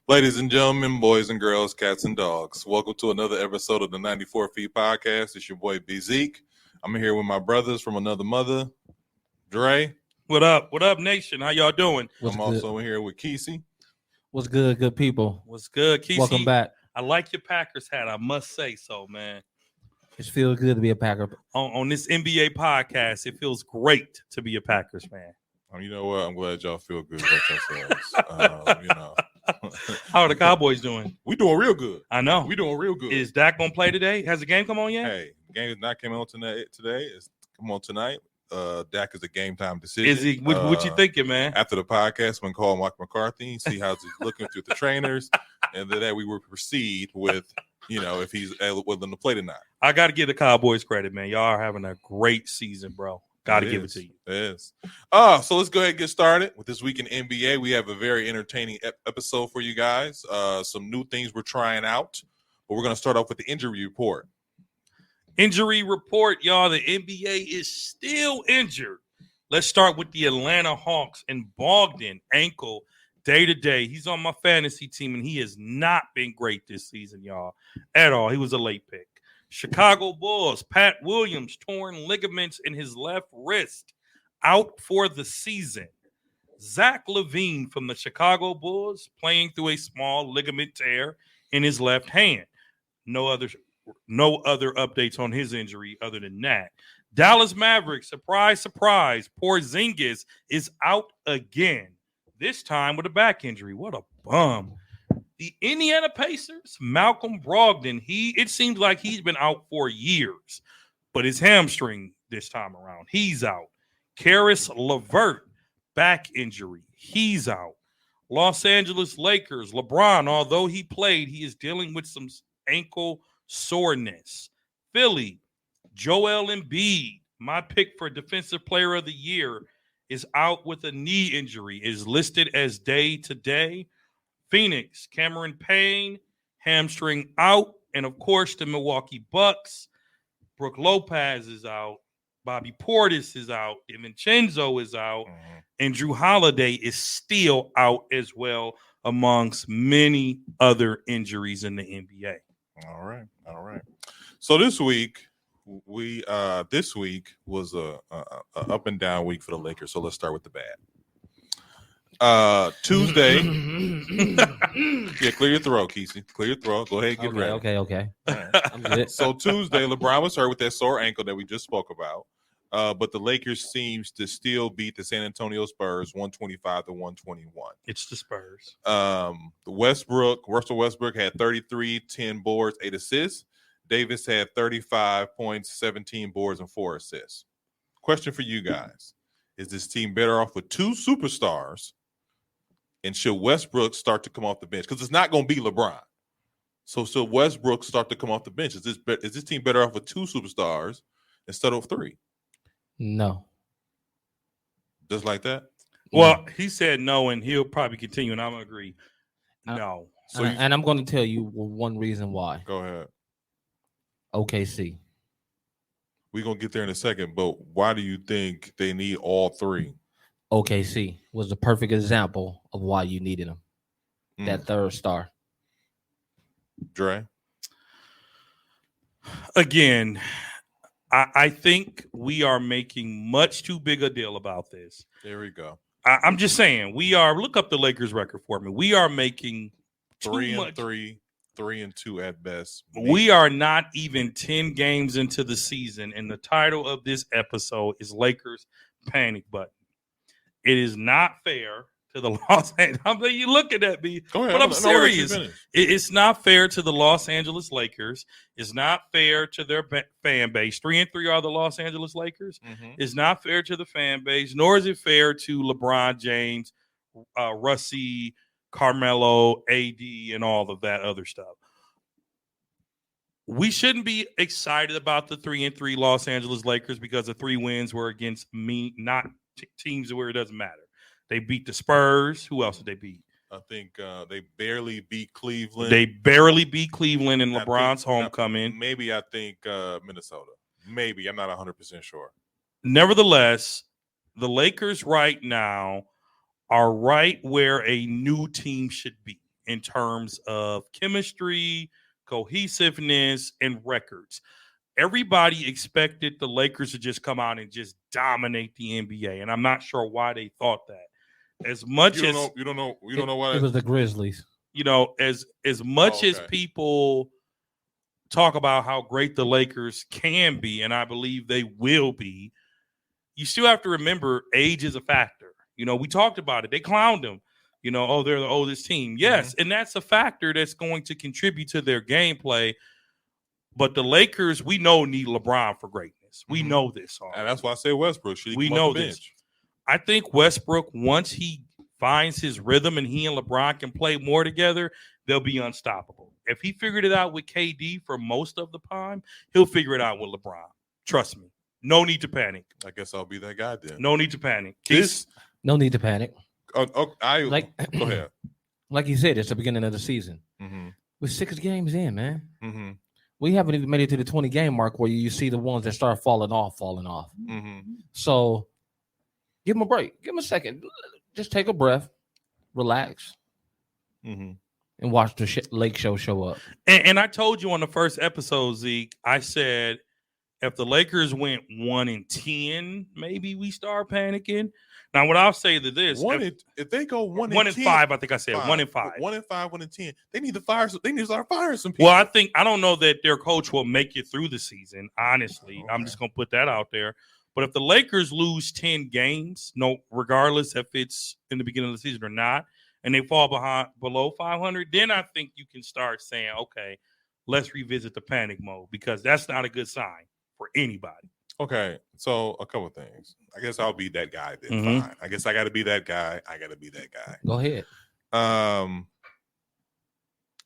Ladies and gentlemen, boys and girls, cats and dogs, welcome to another episode of the 94 Feet Podcast. It's your boy B Zeke. I'm here with my brothers from another mother, Dre. What up? What up, nation? How y'all doing? I'm also here with Kesey. What's good, good people? What's good, Kesey? Welcome back. I like your Packers hat. I must say so, man. It feels good to be a Packer. On this NBA podcast, it feels great to be a Packers fan. You know what? I'm glad y'all feel good about yourselves. How are the Cowboys doing? We doing real good. I know. We doing real good. Is Dak gonna play today? Has the game come on yet? Hey, the game is not coming on today. It's come on tonight. Dak is a game time decision. Is he? What you thinking, man? After the podcast, I'm gonna call Mike McCarthy, see how he's looking through the trainers, and then we will proceed with, if he's willing to play tonight. I got to give the Cowboys credit, man. Y'all are having a great season, bro. Got to give it to you. It is. So let's go ahead and get started with this week in NBA. We have a very entertaining episode for you guys. Some new things we're trying out, but we're gonna start off with the injury report. Injury report, y'all. The NBA is still injured. Let's start with the Atlanta Hawks and Bogdan, ankle day to day. He's on my fantasy team, and he has not been great this season, y'all, at all. He was a late pick. Chicago Bulls, Pat Williams, torn ligaments in his left wrist, out for the season. Zach LaVine from the Chicago Bulls playing through a small ligament tear in his left hand. No other updates on his injury other than that. Dallas Mavericks, surprise, surprise, Porzingis is out again, this time with a back injury. What a bum. The Indiana Pacers, Malcolm Brogdon, it seems like he's been out for years, but his hamstring this time around, he's out. Karis LeVert, back injury, he's out. Los Angeles Lakers, LeBron, although he played, he is dealing with some ankle soreness. Philly, Joel Embiid, my pick for Defensive Player of the Year, is out with a knee injury, is listed as day to day. Phoenix, Cameron Payne, hamstring out. And, of course, the Milwaukee Bucks, Brook Lopez is out. Bobby Portis is out. DiVincenzo is out. And Drew Holiday is still out as well, amongst many other injuries in the NBA. All right. So this week, this week was a up and down week for the Lakers. So let's start with the bad. Tuesday. Yeah, clear your throat, Kesey. Clear your throat. Go ahead and get ready. Okay. Right. I'm good. So Tuesday, LeBron was hurt with that sore ankle that we just spoke about. But the Lakers seems to still beat the San Antonio Spurs 125-121. It's the Spurs. Russell Westbrook had 33, 10 boards, 8 assists. Davis had 35 points, 17 boards, and 4 assists. Question for you guys. Is this team better off with 2 superstars? And should Westbrook start to come off the bench? Because it's not going to be LeBron. So should Westbrook start to come off the bench? Is this team better off with 2 superstars instead of 3? No. Just like that? Well, he said no, and he'll probably continue, and I'm going to agree. No. And I'm going to tell you one reason why. Go ahead. OKC. We're going to get there in a second, but why do you think they need all 3? OKC was the perfect example of why you needed them. That third star. Dre? Again, I think we are making much too big a deal about this. There we go. I'm just saying, look up the Lakers record for me. We are making 3-3, 3-2 at best. We are not even 10 games into the season, and the title of this episode is Lakers Panic Button. It is not fair to the Los Angeles. I mean, you looking at me, but I'm serious. It's not fair to the Los Angeles Lakers. It's not fair to their fan base. 3-3 are the Los Angeles Lakers. It's not fair to the fan base, nor is it fair to LeBron James, Russie, Carmelo, AD, and all of that other stuff. We shouldn't be excited about the 3-3 Los Angeles Lakers because the 3 wins were against not teams where it doesn't matter. They beat the Spurs. Who else did they beat? I think they barely beat Cleveland. They barely beat Cleveland in LeBron's homecoming. Maybe I think Minnesota. Maybe. I'm not 100% sure. Nevertheless, the Lakers right now are right where a new team should be. in terms of chemistry, cohesiveness, and records. Everybody expected the Lakers to just come out and just dominate the NBA, and I'm not sure why they thought that. As much You as don't know what It was the Grizzlies. as much as okay. people talk about how great the Lakers can be, and I believe they will be, you still have to remember age is a factor. We talked about it. They clowned them. They're the oldest team. Yes, and that's a factor that's going to contribute to their gameplay. But the Lakers, we know, need LeBron for greatness. We know this. And that's why I say Westbrook. We know this. I think Westbrook, once he finds his rhythm and he and LeBron can play more together, they'll be unstoppable. If he figured it out with KD for most of the time, he'll figure it out with LeBron. Trust me. No need to panic. I guess I'll be that guy then. No need to panic. No need to panic. Go ahead. Like you said, it's the beginning of the season. Mm-hmm. We're 6 games in, man. Mm-hmm. We haven't even made it to the 20 game mark where you see the ones that start falling off. Mm-hmm. So give them a break. Give them a second. Just take a breath, relax, Mm-hmm. and watch the Lake show up. And I told you on the first episode, Zeke, I said if the Lakers went 1-10, maybe we start panicking. Now, what I'll say to this, if they go 1-5, I think I said 1-5. 1-5, 1-10, they need to fire. They need to start firing some people. Well, I don't know that their coach will make it through the season. Honestly, Okay. I'm just gonna put that out there. But if the Lakers lose 10 games, regardless if it's in the beginning of the season or not, and they fall below 500, then I think you can start saying, okay, let's revisit the panic mode, because that's not a good sign for anybody. Okay, so a couple things. I guess I'll be that guy then. Mhm. Fine. I guess I got to be that guy. Go ahead.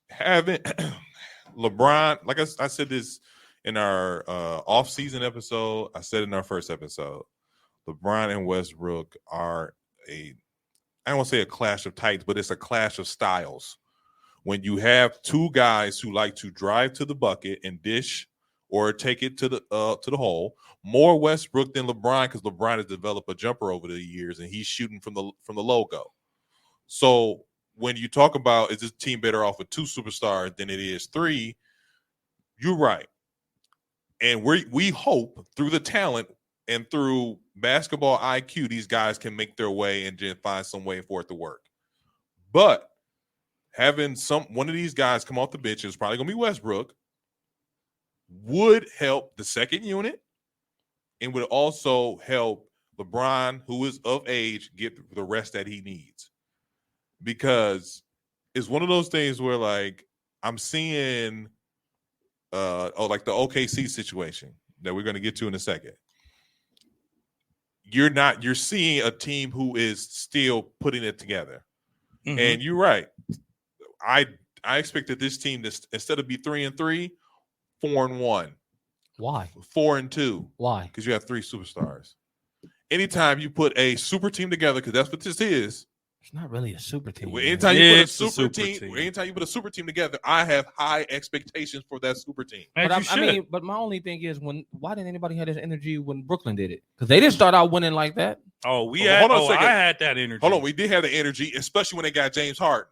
Having LeBron, like I said this in our off-season episode, I said in our first episode, LeBron and Westbrook are I don't want to say a clash of titans, but it's a clash of styles. When you have two guys who like to drive to the bucket and dish or take it to the hole, more Westbrook than LeBron, because LeBron has developed a jumper over the years and he's shooting from the logo. So when you talk about is this team better off with 2 superstars than it is 3, you're right. And we hope through the talent and through basketball IQ, these guys can make their way and just find some way for it to work. But having one of these guys come off the bench, is probably going to be Westbrook, would help the second unit and would also help LeBron, who is of age, get the rest that he needs. Because it's one of those things where, like, I'm seeing like the OKC situation that we're going to get to in a second. You're seeing a team who is still putting it together. Mm-hmm. And you're right. I expected this team to, instead of be 3-3, 4-1. Why? 4-2. Why? Because you have 3 superstars. Anytime you put a super team together, because that's what this is. It's not really a super team. Anytime you put a super team, anytime you put a super team together, I have high expectations for that super team. But my only thing is, why didn't anybody have this energy when Brooklyn did it? Because they didn't start out winning like that. I had that energy. Hold on, we did have the energy, especially when they got James Harden.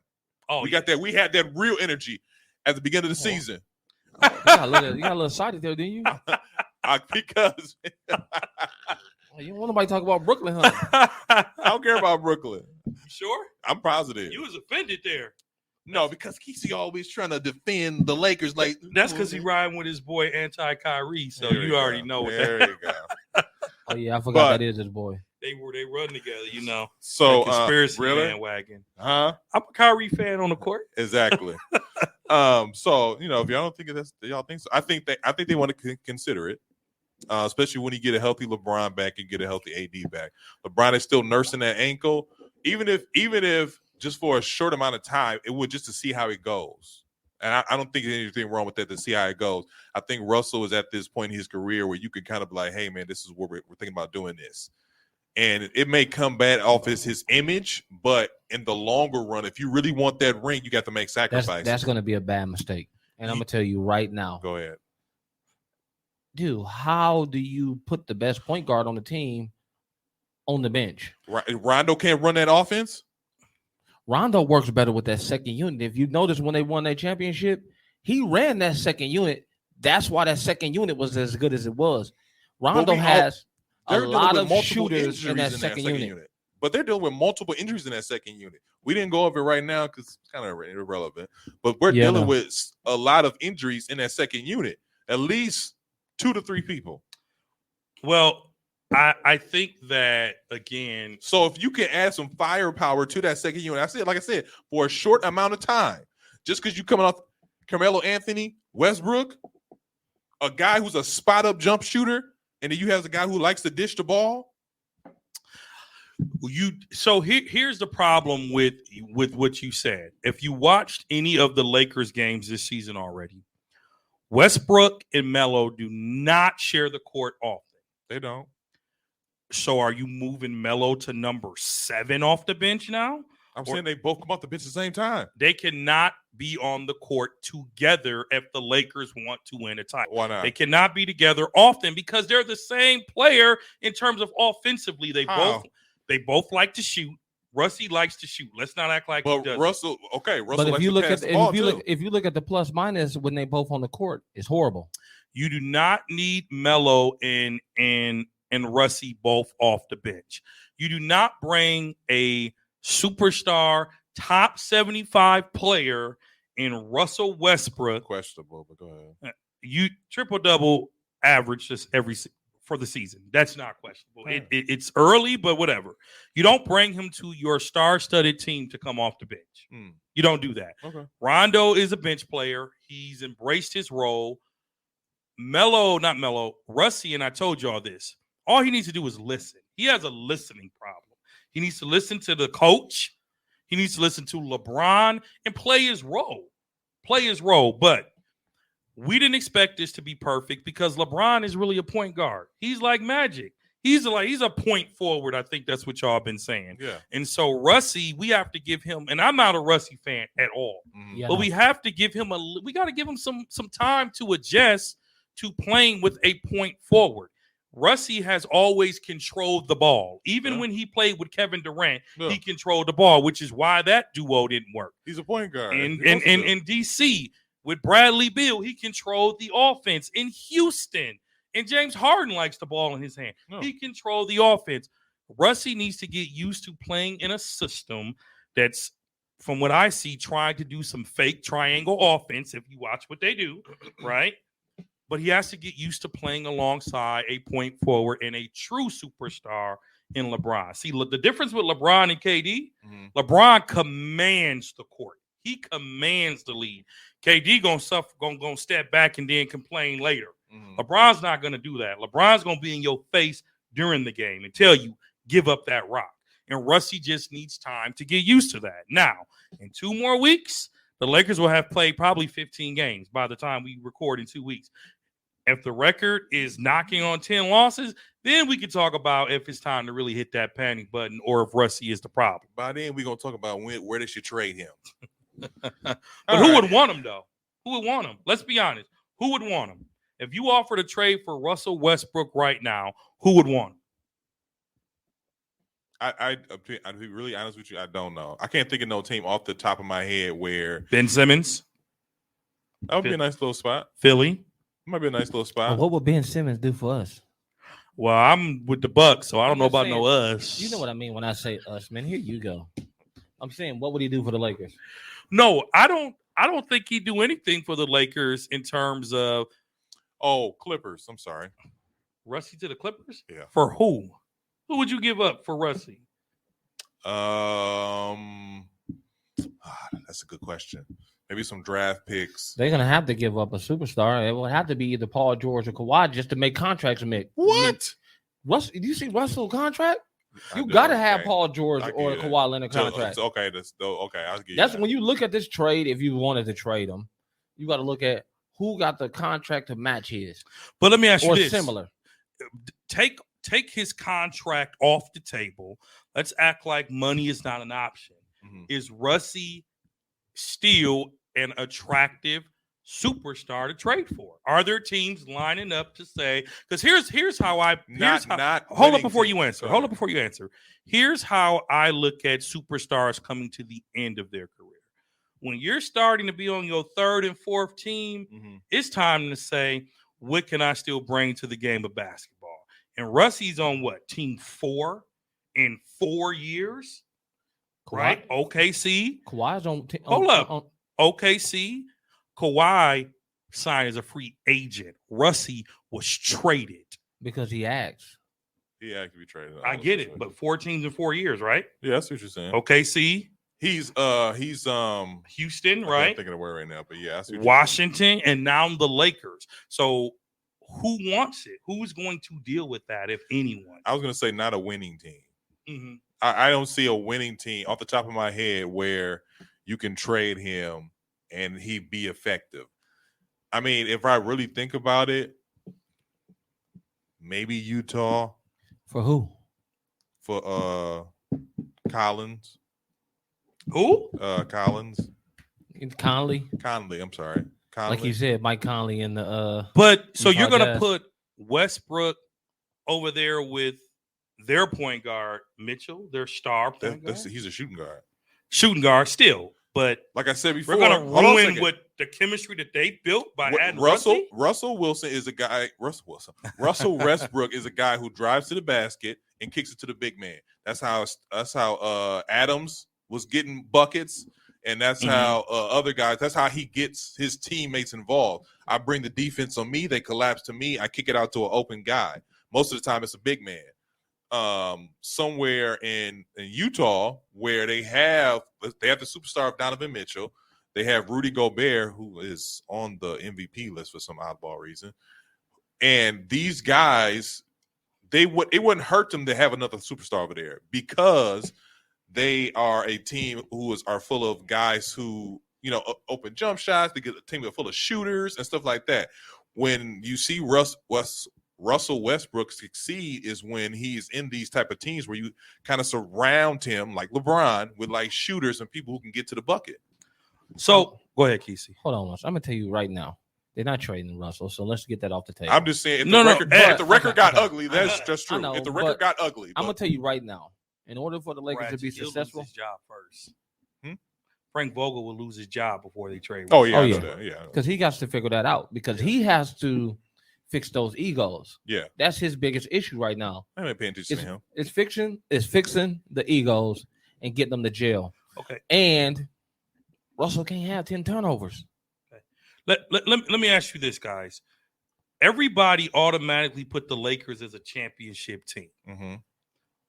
We had that real energy at the beginning of the season. You got a little excited there, didn't you? Because you don't want nobody talk about Brooklyn, huh? I don't care about Brooklyn. You sure? I'm positive. You was offended there. No, because Kesey always trying to defend the Lakers. Like that's because he riding with his boy Anti-Kyrie. So you already know what there you go. Oh yeah, I forgot that is his boy. They run together, you know. So conspiracy really? bandwagon. Huh? I'm a Kyrie fan on the court. Exactly. So if y'all don't think y'all think so, I think they want to consider it. Especially when you get a healthy LeBron back and get a healthy AD back. LeBron is still nursing that ankle. Even if just for a short amount of time, it would just to see how it goes. And I don't think there's anything wrong with that, to see how it goes. I think Russell is at this point in his career where you could kind of be like, hey, man, this is where we're thinking about doing this. And it may come bad off his image, but in the longer run, if you really want that ring, you got to make sacrifices. That's going to be a bad mistake. And I'm going to tell you right now. Go ahead. Dude, how do you put the best point guard on the team on the bench? Rondo can't run that offense? Rondo works better with that second unit. If you notice when they won that championship, he ran that second unit. That's why that second unit was as good as it was. Rondo has a lot of shooters in that second unit. But they're dealing with multiple injuries in that second unit. We didn't go over it right now because it's kind of irrelevant. But we're dealing with a lot of injuries in that second unit. At least 2 to 3 people. Well, I think that, again. So if you can add some firepower to that second unit, like I said, for a short amount of time, just because you're coming off Carmelo Anthony, Westbrook, a guy who's a spot-up jump shooter, and then you have a guy who likes to dish the ball. Here's the problem with what you said. If you watched any of the Lakers games this season already, Westbrook and Melo do not share the court often. They don't. So are you moving Melo to number 7 off the bench now? I'm saying they both come off the bench at the same time. They cannot be on the court together if the Lakers want to win a title. Why not? They cannot be together often because they're the same player in terms of offensively. They both like to shoot. Rusty likes to shoot. Let's not act like he doesn't. Russell but if you look at the plus minus when they both on the court, it's horrible. You do not need Melo and Rusty both off the bench. You do not bring a superstar top 75 player in Russell Westbrook. Questionable, but go ahead. You triple-double average just for the season. That's not questionable. It's early, but whatever. You don't bring him to your star-studded team to come off the bench. You don't do that. Okay. Rondo is a bench player. He's embraced his role. Rusty, and I told y'all this. All he needs to do is listen. He has a listening problem. He needs to listen to the coach. He needs to listen to LeBron and play his role. But we didn't expect this to be perfect because LeBron is really a point guard. He's like Magic. He's a point forward. I think that's what y'all been saying. Yeah. And so Rusty, we have to give him, and I'm not a Rusty fan at all, but we have to give him we got to give him some time to adjust to playing with a point forward. Rusty has always controlled the ball. Even when he played with Kevin Durant, he controlled the ball, which is why that duo didn't work. He's a point guard. In DC, with Bradley Beal, he controlled the offense. In Houston, and James Harden likes the ball in his hand. He controlled the offense. Rusty needs to get used to playing in a system that's, from what I see, trying to do some fake triangle offense, if you watch what they do, right? But he has to get used to playing alongside a point forward and a true superstar in LeBron. See, the difference with LeBron and KD, LeBron commands the court. He commands the lead. KD gonna step back and then complain later. LeBron's not gonna do that. LeBron's gonna be in your face during the game and tell you, give up that rock. And Rusty just needs time to get used to that. Now, in 2 more weeks, the Lakers will have played probably 15 games by the time we record in 2 weeks. If the record is knocking on 10 losses, then we can talk about if it's time to really hit that panic button or if Rusty is the problem. By then, we're going to talk about where they should trade him. But who would want him, though? Who would want him? Let's be honest. Who would want him? If you offered a trade for Russell Westbrook right now, who would want him? I'll be really honest with you. I don't know. I can't think of no team off the top of my head where Ben Simmons. That would be a nice little spot. Philly. Might be a nice little spot. Well, what would Ben Simmons do for us? Well, I'm with the Bucks, so I don't know about no us. You know what I mean when I say us, man. Here you go. I'm saying, what would he do for the Lakers? No, I don't think he'd do anything for the Lakers in terms of. Oh, Clippers. I'm sorry. Rusty to the Clippers? Yeah. For who? Who would you give up for Rusty? That's a good question. Maybe some draft picks. They're gonna have to give up a superstar. It will have to be either Paul George or Kawhi just to make contracts make. What? Do you see Russell's contract? You gotta have Paul George or Kawhi Leonard contract. Okay, I'll give you That's that. when you look at this trade. If you wanted to trade him, you got to look at who got the contract to match his. But let me ask you this: similar. Take his contract off the table. Let's act like money is not an option. Is Rusty still an attractive superstar to trade for? Are there teams lining up to say? Because here's how I hold up before you answer. Hold up before you answer. Here's how I look at superstars coming to the end of their career. When you're starting to be on your third and fourth team, it's time to say, what can I still bring to the game of basketball? And Rusty's on what, team 4 in 4 years? Kawhi, right? OKC. Kawhi's on. Hold up. OKC. Kawhi signed as a free agent. Rusty was traded because he asked. He had to be traded. I get it, but 4 teams in 4 years, right? Yeah, that's what you're saying. OKC. He's Houston, right? I'm thinking of where right now, but yeah, Washington, and now the Lakers. So who wants it? Who's going to deal with that, if anyone? I was going to say not a winning team. Mm-hmm. I don't see a winning team off the top of my head where you can trade him and he be effective. I mean, if I really think about it, maybe Utah. For who? For Collins. Who? Collins. Conley. I'm sorry. Conley. Like you said, Mike Conley in the But so you're gonna Jazz. put Westbrook over there with their point guard, Mitchell, their star point guard. He's a shooting guard. Shooting guard still. But like I said before, we're gonna ruin what the chemistry that they built by adding Russell Wilson is a guy. Russell Westbrook is a guy who drives to the basket and kicks it to the big man. That's how Adams was getting buckets, and that's how other guys. That's how he gets his teammates involved. I bring the defense on me. They collapse to me. I kick it out to an open guy. Most of the time, it's a big man. Somewhere in Utah where they have the superstar of Donovan Mitchell. They have Rudy Gobert, who is on the MVP list for some oddball reason. And these guys, it wouldn't hurt them to have another superstar over there because they are a team who are full of guys who, open jump shots. They get a team full of shooters and stuff like that. When you see Russell Westbrook succeed is when he's in these type of teams where you kind of surround him like LeBron with like shooters and people who can get to the bucket. So go ahead, Kesey. Hold on, I'm gonna tell you right now, they're not trading Russell. So let's get that off the table. I'm just saying, if the record got ugly, that's just true. Know, if the record got ugly, I'm gonna tell you right now, in order for the Lakers to be successful, lose his job first. Frank Vogel will lose his job before they trade. Oh yeah, because he got to figure that out because he has to fix those egos. Yeah, that's his biggest issue right now. I ain't paying attention to him. It's fixing the egos and getting them to jail. Okay, and Russell can't have 10 turnovers. Okay. Let me ask you this, guys. Everybody automatically put the Lakers as a championship team. Mm-hmm.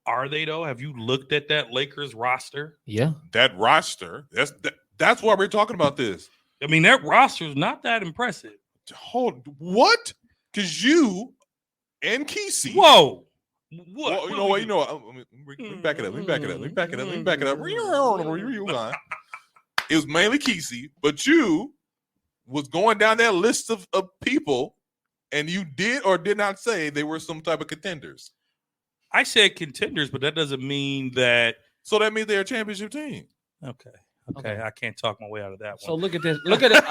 Are they though? Have you looked at that Lakers roster? Yeah, that roster. That's why we're talking about this. I mean, that roster is not that impressive. What? Because you and Kesey. Whoa. What? Well, you know what? Let me back it up. Let me back it up. It was mainly Kesey, but you was going down that list of people, and you did or did not say they were some type of contenders. I said contenders, but that doesn't mean that. So that means they're a championship team. Okay. I can't talk my way out of that one. So look at this. Look at it.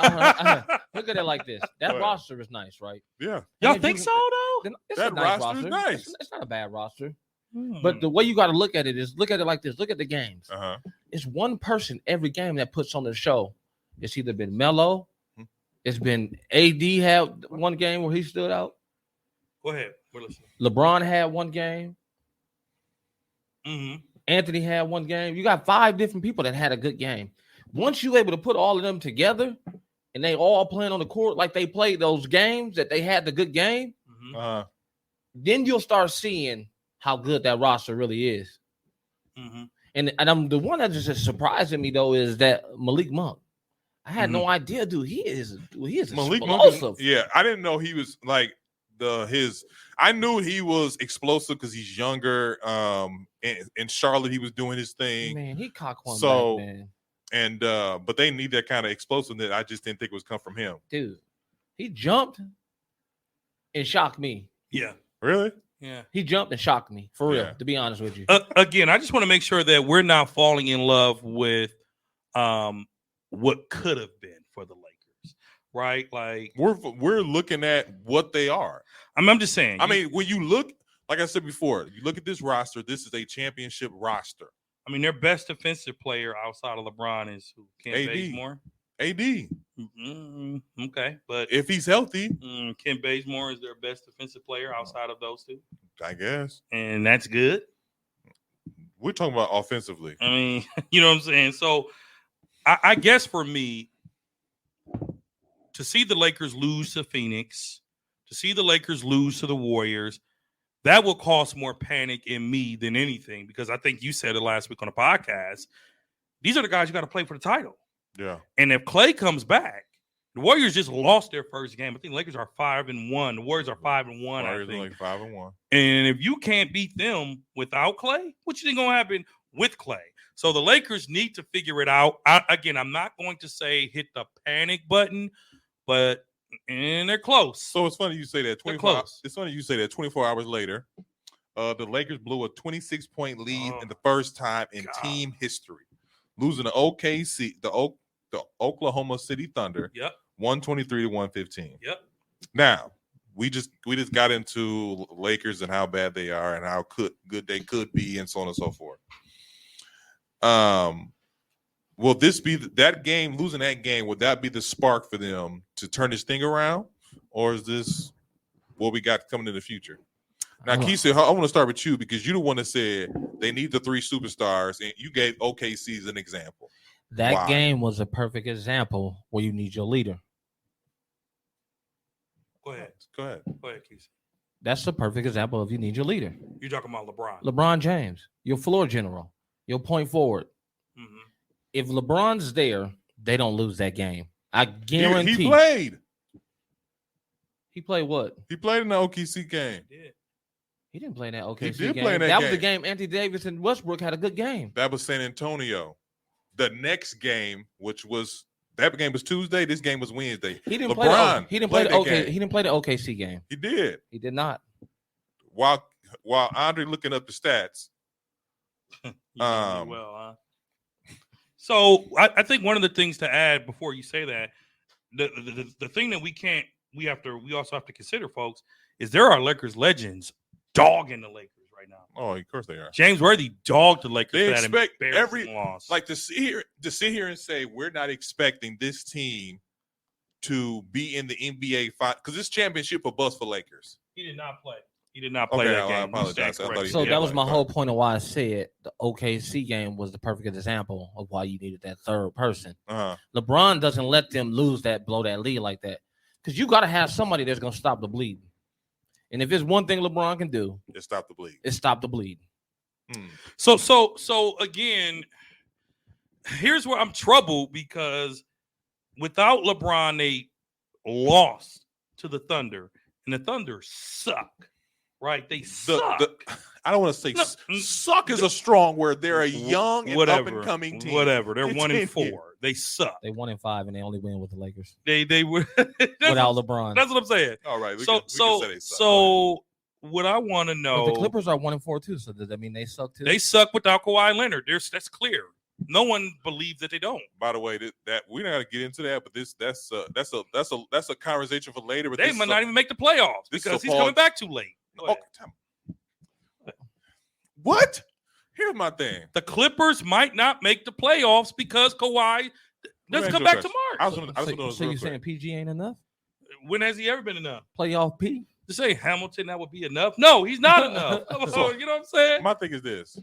Look at it like this. That roster is nice, right? Yeah. Y'all think so, though? It's that a nice roster is nice. It's not a bad roster. But the way you got to look at it is look at it like this. Look at the games. It's one person every game that puts on the show. It's either been Melo. It's been AD had one game where he stood out. Go ahead. We're listening. LeBron had one game. Mm-hmm. Anthony had one game. You got 5 different people that had a good game. Once you're able to put all of them together and they all playing on the court like they played those games that they had the good game, then you'll start seeing how good that roster really is. Mm-hmm. And I'm the one that just is surprising me though is that Malik Monk. I had no idea, dude. He is Malik explosive. Monk. Yeah, I didn't know he was like I knew he was explosive because he's younger. In Charlotte, he was doing his thing. Man, he cock one so, back, man. And but they need that kind of explosiveness. I just didn't think it was come from him. Dude, he jumped and shocked me. Yeah. Really? Yeah. He jumped and shocked me, for real, to be honest with you. Again, I just want to make sure that we're not falling in love with what could have been for the Lakers. right? Like we're looking at what they are. I'm just saying. I mean, when you look, like I said before, you look at this roster. This is a championship roster. I mean, their best defensive player outside of LeBron is who? Ken Bazemore. AD. Okay, but if he's healthy, Ken Bazemore is their best defensive player outside of those two, I guess, and that's good. We're talking about offensively. I mean, you know what I'm saying? So I guess for me, to see the Lakers lose to Phoenix, to see the Lakers lose to the Warriors, that will cause more panic in me than anything, because I think you said it last week on the podcast. These are the guys you got to play for the title. Yeah. And if Klay comes back, the Warriors just lost their first game. I think the Lakers are 5-1. The Warriors are 5-1. Warriors I think. are like 5-1. And if you can't beat them without Klay, what you think gonna happen with Klay? So the Lakers need to figure it out. Again, I'm not going to say hit the panic button, but they're close. So it's funny you say that. 24. It's funny you say that. 24 hours later, the Lakers blew a 26-point lead in the first time in team history, losing to OKC, the Oklahoma City Thunder. Yep. 123-115. Yep. Now we just got into Lakers and how bad they are and how good they could be and so on and so forth. Will this be that game? Losing that game, would that be the spark for them to turn this thing around, or is this what we got coming in the future? Now, Keisha, I want to start with you because you're the one that said they need the three superstars, and you gave OKC as an example. That game was a perfect example where you need your leader. Go ahead, Keisha. That's the perfect example of you need your leader. You're talking about LeBron. LeBron James, your floor general, your point forward. Mm-hmm. If LeBron's there, they don't lose that game. I guarantee. He played. He played what? He played in the OKC game. He didn't play in that OKC game. He did play in that game. was the game Anthony Davis and Westbrook had a good game. That was San Antonio. The next game, that game was Tuesday. This game was Wednesday. He didn't play the OKC game. He did. He did not. While Andre looking up the stats. So I think one of the things to add before you say that, the thing that we also have to consider, folks, is there are Lakers legends dogging the Lakers right now. Oh, of course they are. James Worthy dogged the Lakers. They for expect that embarrassing loss. Like to sit here and say we're not expecting this team to be in the NBA fight because this championship a bust for Lakers. He did not play. That game. I apologize. So that was my whole point of why I said the OKC game was the perfect example of why you needed that third person. LeBron doesn't let them blow that lead like that, because you got to have somebody that's going to stop the bleeding. And if it's one thing LeBron can do, it's stop the bleed. It's stop the bleed. So again, here's where I'm troubled, because without LeBron, they lost to the Thunder, and the Thunder suck. Right, they suck. I don't want to say suck is a strong word. They're a young and up and coming team. They're 1-4. They suck. They 1-5 and they only win with the Lakers. They were without LeBron. That's what I'm saying. All right. So what I want to know. But the Clippers are 1-4 too. So does that mean they suck too? They suck without Kawhi Leonard. That's clear. No one believes that they don't. By the way, that we're not gonna get into that, but that's a conversation for later. But they might not even make the playoffs because he's coming back too late. What? Here's my thing. The Clippers might not make the playoffs because Kawhi doesn't come back to March. So you're saying PG ain't enough? When has he ever been enough? Playoff P? To say Hamilton, that would be enough? No, he's not enough. So, you know what I'm saying? My thing is this.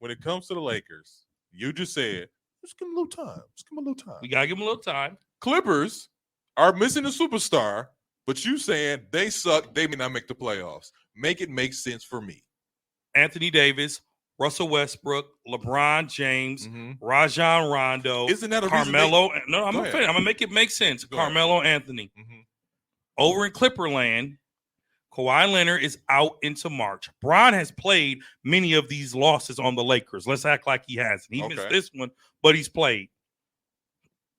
When it comes to the Lakers, you just said, just give him a little time. Just give him a little time. We got to give him a little time. Clippers are missing a superstar, but you saying they suck, they may not make the playoffs. Make it make sense for me. Anthony Davis, Russell Westbrook, LeBron James, Rajon Rondo. Isn't that a Carmelo? No, I'm gonna make it make sense. Carmelo Anthony. Over in Clipperland, Kawhi Leonard is out into March. Bron has played many of these losses on the Lakers. Let's act like he hasn't. He missed this one, but he's played.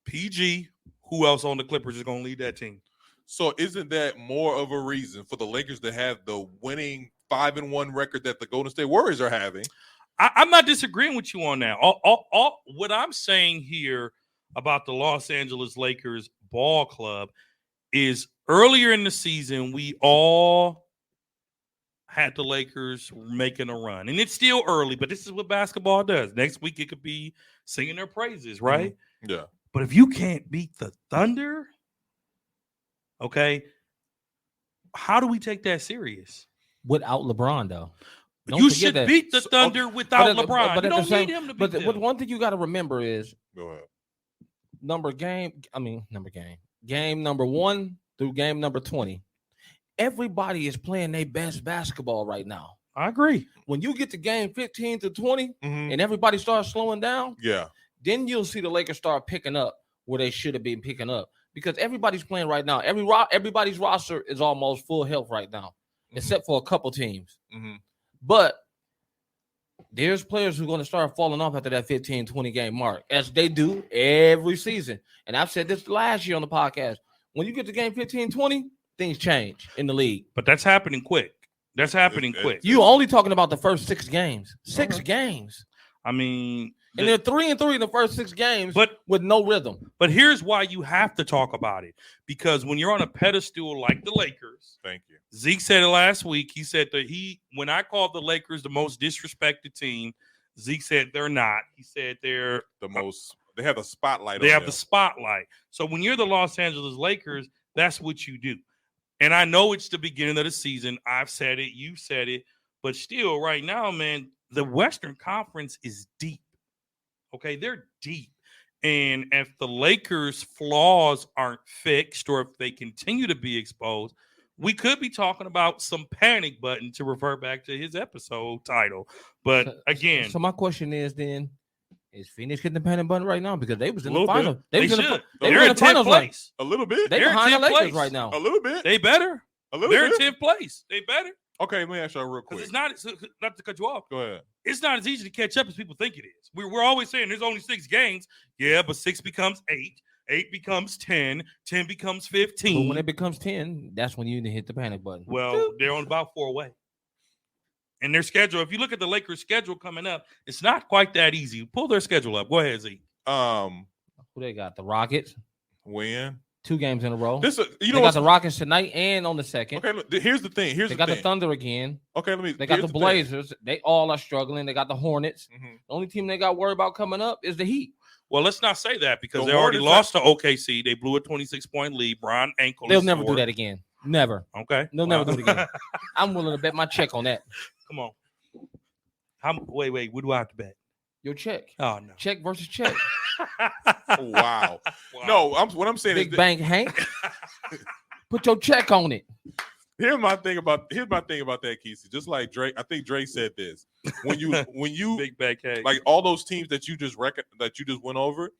PG, who else on the Clippers is going to lead that team? So isn't that more of a reason for the Lakers to have the winning 5-1 record that the Golden State Warriors are having? I'm not disagreeing with you on that. What I'm saying here about the Los Angeles Lakers ball club is earlier in the season, we all had the Lakers making a run. And it's still early, but this is what basketball does. Next week, it could be singing their praises, right? Mm-hmm. Yeah. But if you can't beat the Thunder, okay, how do we take that serious? Without LeBron, though. You should beat the Thunder without LeBron. You don't need him to beat them. But one thing you got to remember is Go ahead. game number 1 through game number 20. Everybody is playing their best basketball right now. I agree. When you get to game 15 to 20 and everybody starts slowing down, then you'll see the Lakers start picking up where they should have been picking up because everybody's playing right now. Everybody's roster is almost full health right now, except for a couple teams. But there's players who are going to start falling off after that 15-20 game mark, as they do every season. And I've said this last year on the podcast. When you get to game 15-20, things change in the league. But that's happening quick. That's happening quick. You only talking about the first 6 games. 6 games. I mean, and they're 3-3 in the first 6 games, but with no rhythm. But here's why you have to talk about it. Because when you're on a pedestal like the Lakers, thank you. Zeke said it last week. He said that when I called the Lakers the most disrespected team, Zeke said they're not. He said they're the most. They have the spotlight. They have the spotlight. So when you're the Los Angeles Lakers, that's what you do. And I know it's the beginning of the season. I've said it. You said it. But still, right now, man, the Western Conference is deep. Okay, they're deep. And if the Lakers' flaws aren't fixed or if they continue to be exposed, we could be talking about some panic button to refer back to his episode title. But again. So my question is then, is Phoenix getting the panic button right now? Because they was in the bit. final. They're in the finals place. A little bit. They're behind the Lakers right now. A little bit. They better. A little They're bit. in 10th place. They better. Okay, let me ask y'all real quick. It's not to cut you off. Go ahead. It's not as easy to catch up as people think it is. We're always saying there's only 6 games. Yeah, but 6 becomes 8. 8 becomes 10. 10 becomes 15. But when it becomes 10, that's when you need to hit the panic button. Well, they're on about 4 away. And their schedule, if you look at the Lakers' schedule coming up, it's not quite that easy. Pull their schedule up. Go ahead, Z. Who they got? The Rockets. When? 2 games in a row. They got the Rockets tonight and on the second. Okay, look, here's the thing. They got the Thunder again. Okay, They got the Blazers. They all are struggling. They got the Hornets. The only team they got worried about coming up is the Heat. Well, let's not say that because they already lost to OKC. They blew a 26-point lead. Brian ankle. They'll never do that again. Never. Okay. They'll never do it again. I'm willing to bet my check on that. Come on. Wait. What do I have to bet? Your check. Oh no. Check versus check. Wow. No, what I'm saying Big is Bank Hank. Put your check on it. Here's my thing about that, Kesey. Just like Drake, I think Drake said this. When you Big Bank Hank. like all those teams that you just went over,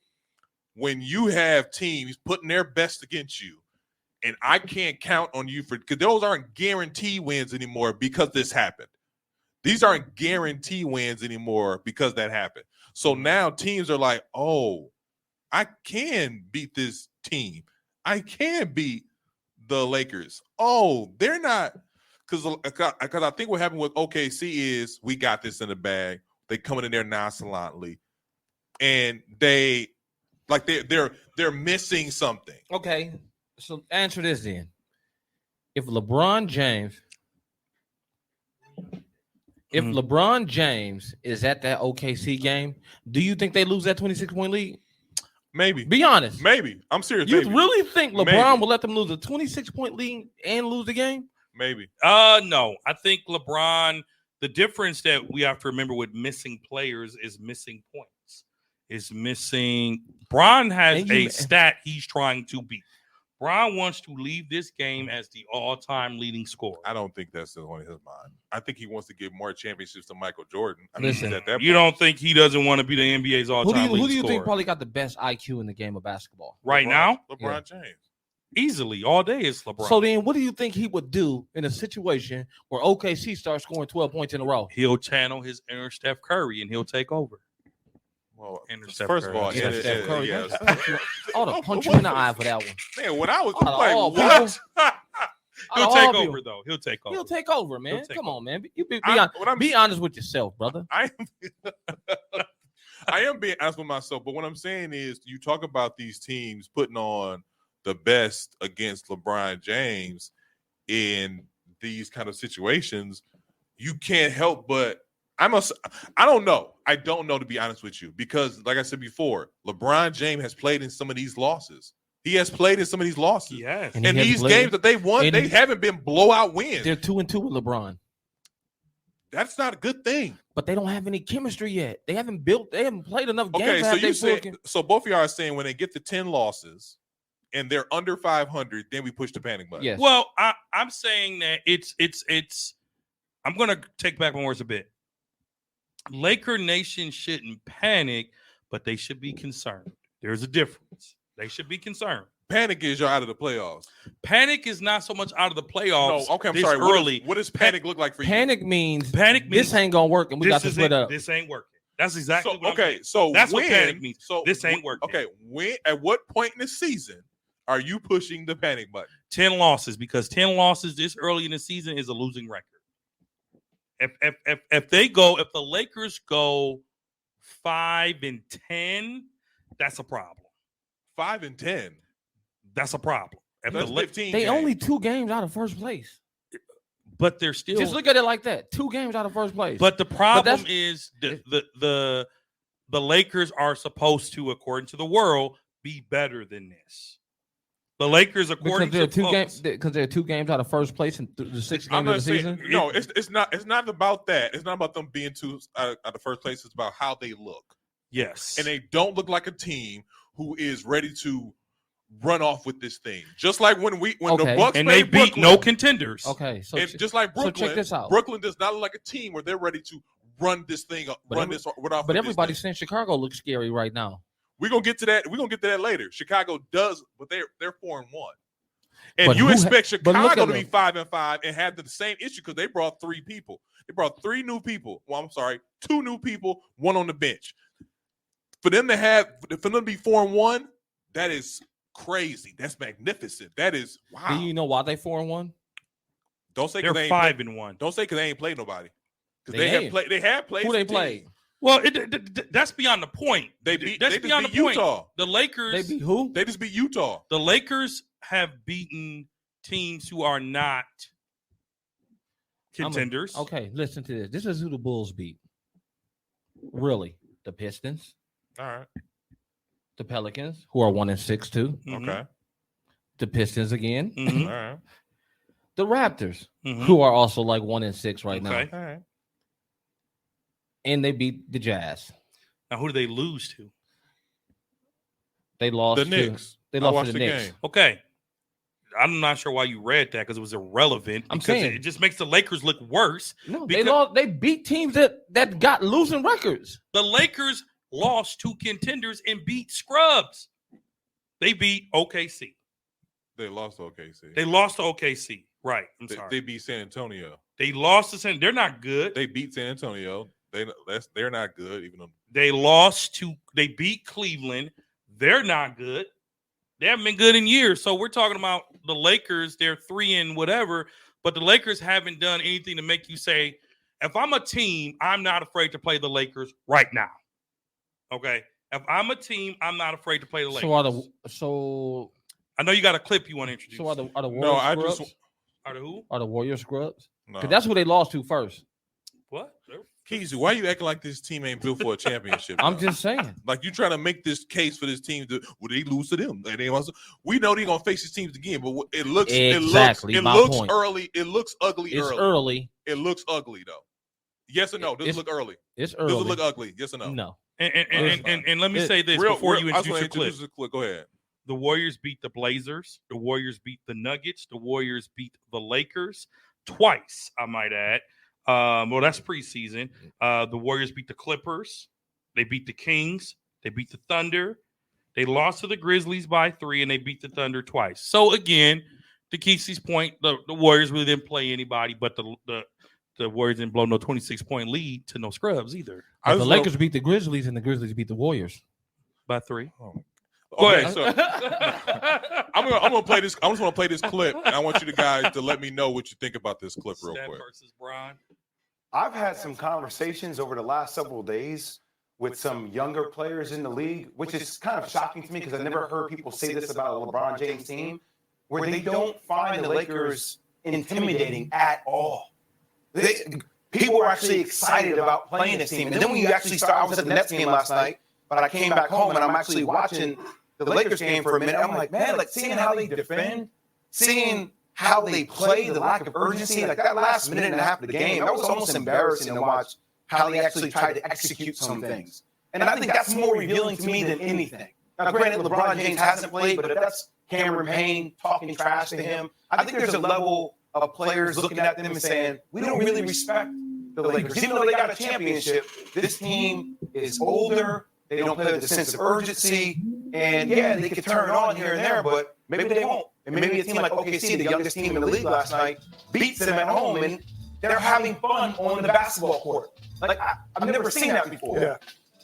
when you have teams putting their best against you, and I can't count on you because those aren't guaranteed wins anymore because this happened. These aren't guaranteed wins anymore because that happened. So now teams are like, oh, I can beat this team. I can beat the Lakers. Oh, they're not, because I think what happened with OKC is we got this in the bag. They coming in there nonchalantly, and they're missing something. Okay, so answer this then. If LeBron James is at that OKC game, do you think they lose that 26-point lead? Maybe. Be honest. Maybe. I'm serious. You maybe. really think LeBron will let them lose a 26-point lead and lose the game? Maybe. No. I think LeBron, the difference that we have to remember with missing players is missing points. Bron has a stat he's trying to beat. Bron wants to leave this game as the all-time leading scorer. I don't think that's on his mind. I think he wants to give more championships to Michael Jordan. Listen, you don't think he doesn't want to be the NBA's all-time leading scorer? Who do you think probably got the best IQ in the game of basketball? Right now? LeBron James. Easily. All day is LeBron. So then what do you think he would do in a situation where OKC starts scoring 12 points in a row? He'll channel his inner Steph Curry and he'll take over. Well, Steph first Curry. of all, Steph Curry. yes. I ought to punch you in the eye for that one. Man, when I was all like, what? He'll take over, though. He'll take over. He'll take over, man. Come on, man. Be honest with yourself, brother. I am being honest with myself, but what I'm saying is you talk about these teams putting on the best against LeBron James in these kind of situations, you can't help but I don't know. I don't know, to be honest with you, because like I said before, LeBron James has played in some of these losses. He has played in some of these losses. Yes. And these games that they won, they haven't been blowout wins. They're 2-2 with LeBron. That's not a good thing. But they don't have any chemistry yet. They haven't played enough games. Okay, so both of y'all are saying when they get to 10 losses and they're under 500, then we push the panic button. Yes. Well, I'm saying that it's I'm gonna take back my words a bit. Laker Nation shouldn't panic, but they should be concerned. There's a difference. They should be concerned. Panic is you're out of the playoffs. Panic is not so much out of the playoffs. No, okay, I'm this sorry. Early. What does panic look like for you? Panic means this ain't gonna work, and we got to split up. This ain't working. That's exactly what I'm saying. So that's what panic means. So this ain't working. Okay, at what point in the season are you pushing the panic button? 10 losses, because 10 losses this early in the season is a losing record. If the Lakers go 5-10, that's a problem. 5-10. That's a problem. That's 15 they games. only 2 games out of first place. But they're still Just look at it like that. 2 games out of first place. But the problem is the Lakers are supposed to, according to the world, be better than this. The Lakers, according to because they're 2 games out of first place in the 6th game of the season. No, it's not about that. It's not about them being 2 out of first place. It's about how they look. Yes, and they don't look like a team who is ready to run off with this thing. Just like when the Bucks and they beat Brooklyn, no contenders. Okay, so just like Brooklyn, so check this out. Brooklyn does not look like a team where they're ready to run this thing up, But everybody's saying Chicago looks scary right now. We're gonna get to that. We're gonna get to that later. Chicago does, but they're 4-1. And you expect Chicago to be 5-5 and have the same issue because they brought 3 people. They brought 3 new people. Well, I'm sorry, 2 new people, 1 on the bench. For them to be 4-1, that is crazy. That's magnificent. That is wow. Do you know why they 4-1? Don't say they're 5-1. Don't say because they ain't played nobody. Because they have played. Who they played? Well, that's beyond the point. They beat beyond the Utah. Point. The Lakers. They beat who? They just beat Utah. The Lakers have beaten teams who are not contenders. Okay, listen to this. This is who the Bulls beat. Really, the Pistons. All right. The Pelicans, who are 1-6 too. Mm-hmm. Okay. The Pistons again. Mm-hmm. All right. The Raptors, who are also like 1-6 right now. All right. And they beat the Jazz. Now, who do they lose to? They lost the Knicks. They lost to the Knicks. Game. Okay. I'm not sure why you read that because it was irrelevant. I'm saying it just makes the Lakers look worse. No, they beat teams that got losing records. The Lakers lost to contenders and beat scrubs. They beat OKC. They lost to OKC. They lost to OKC. Right. I'm sorry. They beat San Antonio. They lost to San. They're not good. They beat San Antonio. They're not good. Even though they beat Cleveland. They're not good. They haven't been good in years. So we're talking about the Lakers. They're 3 whatever, but the Lakers haven't done anything to make you say, if I'm a team, I'm not afraid to play the Lakers right now. Okay. If I'm a team, I'm not afraid to play the Lakers. So I know you got a clip you want to introduce. So are the Warriors scrubs? Are the who? Are the Warriors scrubs? No. Because that's who they lost to first. What? Keezy, why you acting like this team ain't built for a championship? I'm just saying. Like you trying to make this case for this team would they lose to them? We know they're gonna face these teams again, but it looks point. early. It looks ugly. It's early. It looks ugly though. Yes or no? Does it look early? It's early. Does it look ugly? Yes or no? No. And let me say this before you introduce your clip. Go ahead. The Warriors beat the Blazers. The Warriors beat the Nuggets. The Warriors beat the Lakers twice, I might add. Well, that's preseason. The Warriors beat the Clippers. They beat the Kings. They beat the Thunder. They lost to the Grizzlies by 3, and they beat the Thunder twice. So, again, to Kesey's point, the Warriors really didn't play anybody, but the Warriors didn't blow no 26-point lead to no scrubs either. The Lakers beat the Grizzlies, and the Grizzlies beat the Warriors. By 3. Oh. Okay, so I'm gonna play this. I just want to play this clip, and I want you guys to let me know what you think about this clip real quick. Versus Bron. I've had some conversations over the last several days with some younger players in the league, which is kind of shocking to me because I've never heard people say this about a LeBron James team, where they don't find the Lakers intimidating at all. People are actually excited about playing this team. And then when you actually start, I was at the Nets game last night, but I came back home and I'm actually watching the Lakers game for a minute. I'm like, man, like seeing how they defend, seeing how they play, the lack of urgency, like that last minute and a half of the game, that was almost embarrassing to watch how they actually tried to execute some things. And I think that's more revealing to me than anything. Now, granted, LeBron James hasn't played, but if that's Cameron Payne talking trash to him, I think there's a level of players looking at them and saying, we don't really respect the Lakers. Even though they got a championship, this team is older. They don't play with a sense of urgency. And, yeah, they could turn it on here and there, but maybe they won't. And maybe a team like OKC, the youngest team in the league last night, beats them at home, and they're having fun on the basketball court. Like, I've never seen that before. Yeah.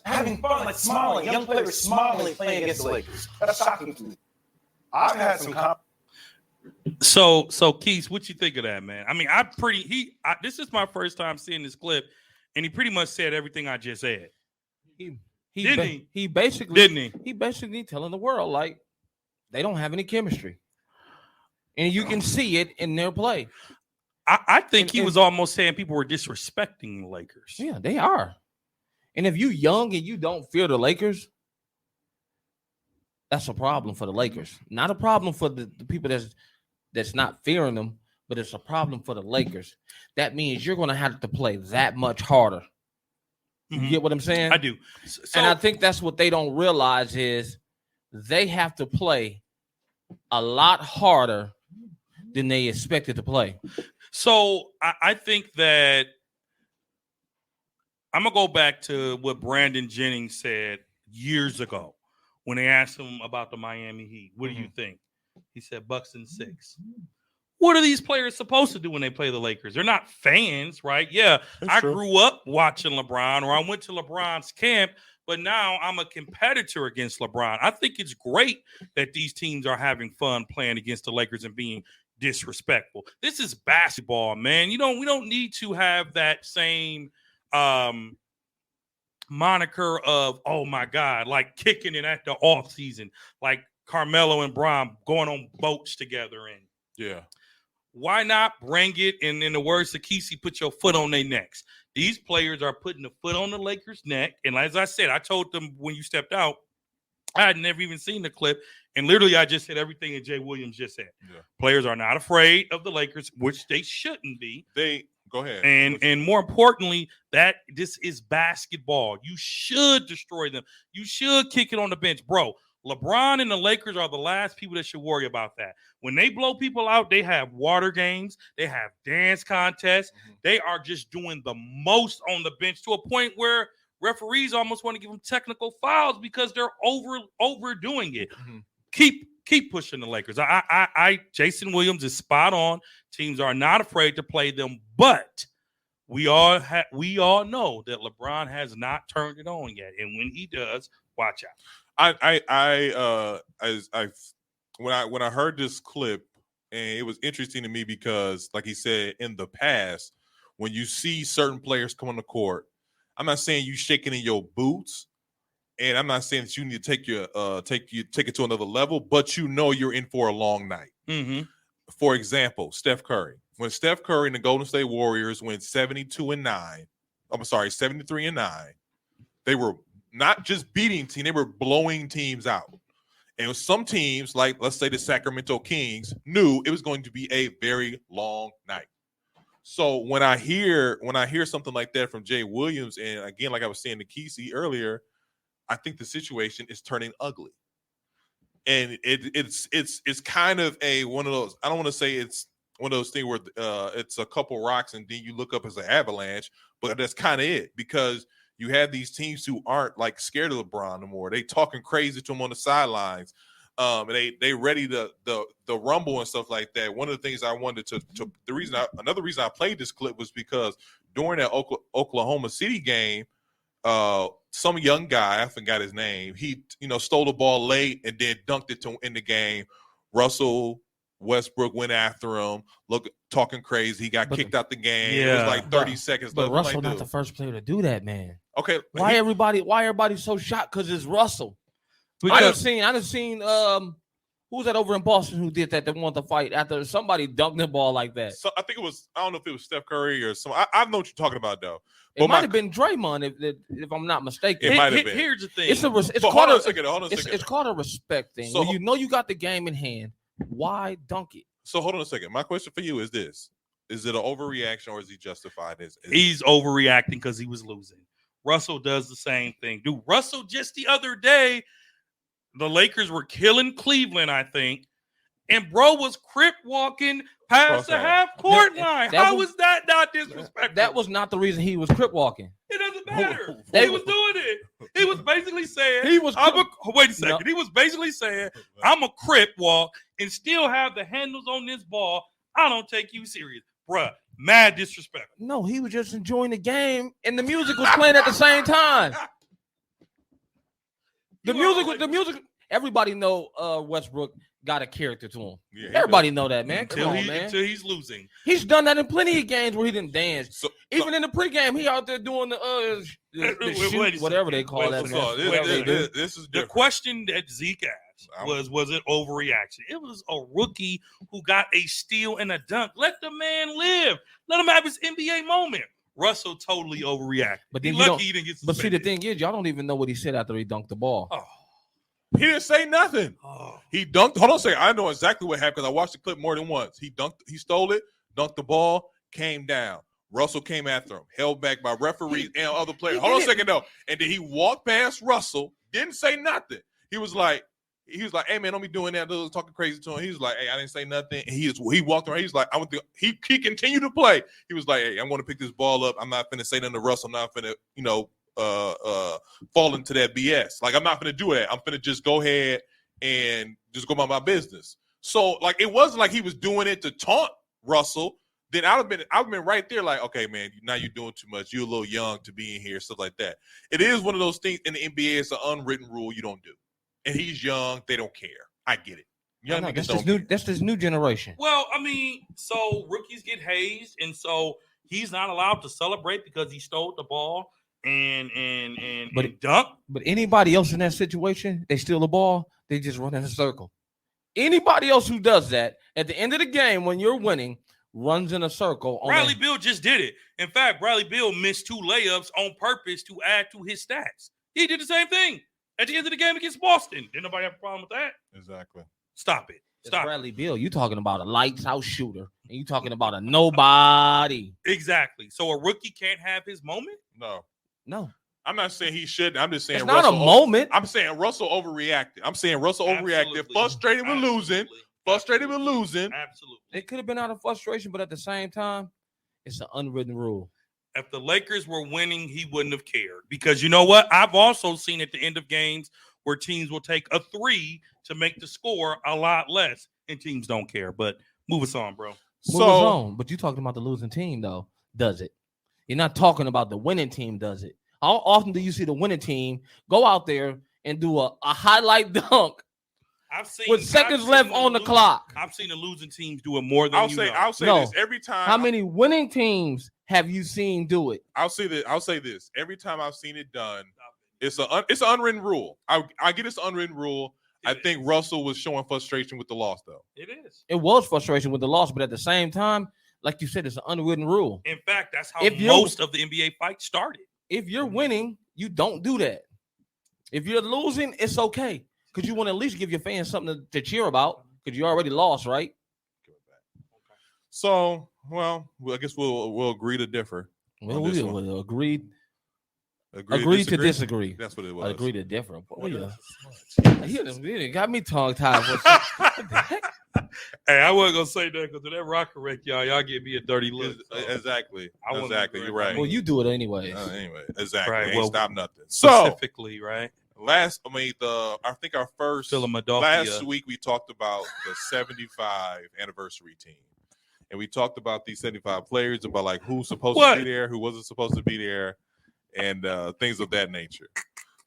Having fun, like smiling, young players smiling, playing against the Lakers. That's shocking to me. I've had some So Keith, what you think of that, man? I mean, this is my first time seeing this clip, and he pretty much said everything I just said. He basically telling the world like they don't have any chemistry, and you can see it in their play. I think he was almost saying people were disrespecting the Lakers. Yeah, they are. And if you young and you don't fear the Lakers, that's a problem for the Lakers. Not a problem for the people that's not fearing them, but it's a problem for the Lakers. That means you're going to have to play that much harder. You get what I'm saying? I do. And I think that's what they don't realize is they have to play a lot harder than they expected to play. So I think that I'm going to go back to what Brandon Jennings said years ago when they asked him about the Miami Heat. What do you think? He said Bucks in 6. What are these players supposed to do when they play the Lakers? They're not fans, right? Yeah, I grew up watching LeBron, or I went to LeBron's camp, but now I'm a competitor against LeBron. I think it's great that these teams are having fun playing against the Lakers and being disrespectful. This is basketball, man. We don't need to have that same moniker of, oh my God, like kicking it at the off season, like Carmelo and Bron going on boats together. And yeah, why not bring it? And in the words of Kesey, put your foot on their necks. These players are putting the foot on the Lakers' neck. And as I said, I told them when you stepped out, I had never even seen the clip. And literally, I just said everything that Jay Williams just said. Yeah. Players are not afraid of the Lakers, which they shouldn't be. Go ahead. And more importantly, that this is basketball. You should destroy them. You should kick it on the bench. Bro, LeBron and the Lakers are the last people that should worry about that. When they blow people out, they have water games. They have dance contests. Mm-hmm. They are just doing the most on the bench to a point where referees almost want to give them technical fouls because they're overdoing it. Mm-hmm. Keep pushing the Lakers. Jason Williams is spot on. Teams are not afraid to play them, but we all know that LeBron has not turned it on yet, and when he does, watch out. When I heard this clip, and it was interesting to me because, like he said, in the past, when you see certain players come on the court, I'm not saying you shaking in your boots. And I'm not saying that you need to take it to another level, but you're in for a long night. Mm-hmm. For example, Steph Curry. When Steph Curry and the Golden State Warriors went 73-9, they were not just beating teams, they were blowing teams out. And some teams, like let's say the Sacramento Kings, knew it was going to be a very long night. So when I hear something like that from Jay Williams, and again, like I was saying to Kesey earlier, I think the situation is turning ugly, and it's kind of one of those. I don't want to say it's one of those things where it's a couple rocks and then you look up as an avalanche, but that's kind of it, because you have these teams who aren't like scared of LeBron no more. They talking crazy to him on the sidelines, and they ready to the rumble and stuff like that. One of the things I wanted another reason I played this clip was because during that Oklahoma City game. Some young guy, I forgot his name, he stole the ball late and then dunked it in the game. Russell Westbrook went after him, talking crazy. He got kicked out the game. It was like 30 seconds But left. Russell Like, not the first player to do that, man. okay. Why everybody so shocked? Because it's Russell. I done seen who was that over in Boston who did that won the fight after somebody dunked the ball like that? So I think it was, I don't know if it was Steph Curry or some. I know what you're talking about though. It might have been Draymond if I'm not mistaken. It might have been. Here's the thing. It's called a respect thing. So, when you know you got the game in hand, why dunk it? So hold on a second. My question for you is this: is it an overreaction or is he justified? He's overreacting because he was losing. Russell does the same thing. Dude, Russell just the other day, the Lakers were killing Cleveland, I think, and bro was crip walking past the half court line. How was that not disrespectful? That was not the reason he was crip walking. It doesn't matter. He was doing it. He was basically saying, wait a second. No. He was basically saying, I'm a crip walk and still have the handles on this ball. I don't take you serious. Bruh, mad disrespect. No, he was just enjoying the game and the music was playing at the same time. The music, everybody know Westbrook got a character to him. Yeah, everybody know that, man. Until he's losing. He's done that in plenty of games where he didn't dance. Even in the pregame, he out there doing the shoot, whatever they call that. This is different. The question that Zeke asked was it overreaction? It was a rookie who got a steal and a dunk. Let the man live. Let him have his NBA moment. Russell totally overreacted. But then he didn't get suspended. But see, the thing is, y'all don't even know what he said after he dunked the ball. Oh. He didn't say nothing. Oh. He dunked. Hold on a second. I know exactly what happened because I watched the clip more than once. He stole it, dunked the ball, came down. Russell came after him, held back by referees and other players. Hold on a second, though. And then he walked past Russell, didn't say nothing. He was like, hey, man, don't be doing that. Talking crazy to him. He was like, hey, I didn't say nothing. And he walked around. He's like, he continued to play. He was like, hey, I'm going to pick this ball up. I'm not finna say nothing to Russell. I'm not finna, fall into that BS. Like, I'm not finna do that. I'm finna just go ahead and just go about my business. So, like, it wasn't like he was doing it to taunt Russell. Then I've been right there like, okay, man, now you're doing too much. You're a little young to be in here, stuff like that. It is one of those things in the NBA. It's an unwritten rule you don't do. And he's young. They don't care. I get it. Young niggas don't care. That's this new generation. Well, I mean, so rookies get hazed, and so he's not allowed to celebrate because he stole the ball and dunk. But anybody else in that situation, they steal the ball, they just run in a circle. Anybody else who does that at the end of the game when you're winning runs in a circle. Bradley Beal just did it. In fact, Bradley Beal missed 2 layups on purpose to add to his stats. He did the same thing at the end of the game against Boston. Didn't nobody have a problem with that? Exactly. Stop it. Stop. Bradley Beal, you talking about a lights out shooter, and you talking about a nobody. Exactly. So a rookie can't have his moment? No. I'm not saying he shouldn't. I'm just saying it's not a moment. I'm saying Russell overreacted. Overreacted, frustrated with losing. Absolutely. It could have been out of frustration, but at the same time, it's an unwritten rule. If the Lakers were winning, he wouldn't have cared. Because you know what? I've also seen at the end of games where teams will take a 3 to make the score a lot less, and teams don't care. But move us on, bro. But you're talking about the losing team, though, does it? You're not talking about the winning team, does it? How often do you see the winning team go out there and do a highlight dunk with seconds left on the clock? I've seen the losing teams do it more than I'll say this every time. How many winning teams have you seen do it? I'll say this. Every time I've seen it done, it's an unwritten rule. I get it's an unwritten rule. I think Russell was showing frustration with the loss, though. It is. It was frustration with the loss, but at the same time, like you said, it's an unwritten rule. In fact, that's how most of the NBA fights started. If you're winning, you don't do that. If you're losing, it's okay. Because you want to at least give your fans something to cheer about because you already lost, right? So, well, I guess we'll agree to differ. Well, we'll agree to disagree. That's what it was. Agree to differ. He got me tongue-tied. What the heck? Hey, I wasn't going to say that because of that rock correct, y'all give me a dirty look. So. Exactly. You're right. Well, you do it anyway. Exactly. Right. Ain't stop nothing. Specifically, right? I think our first last week we talked about the 75 anniversary team. And we talked about these 75 players, about like who's supposed to be there, who wasn't supposed to be there, and things of that nature.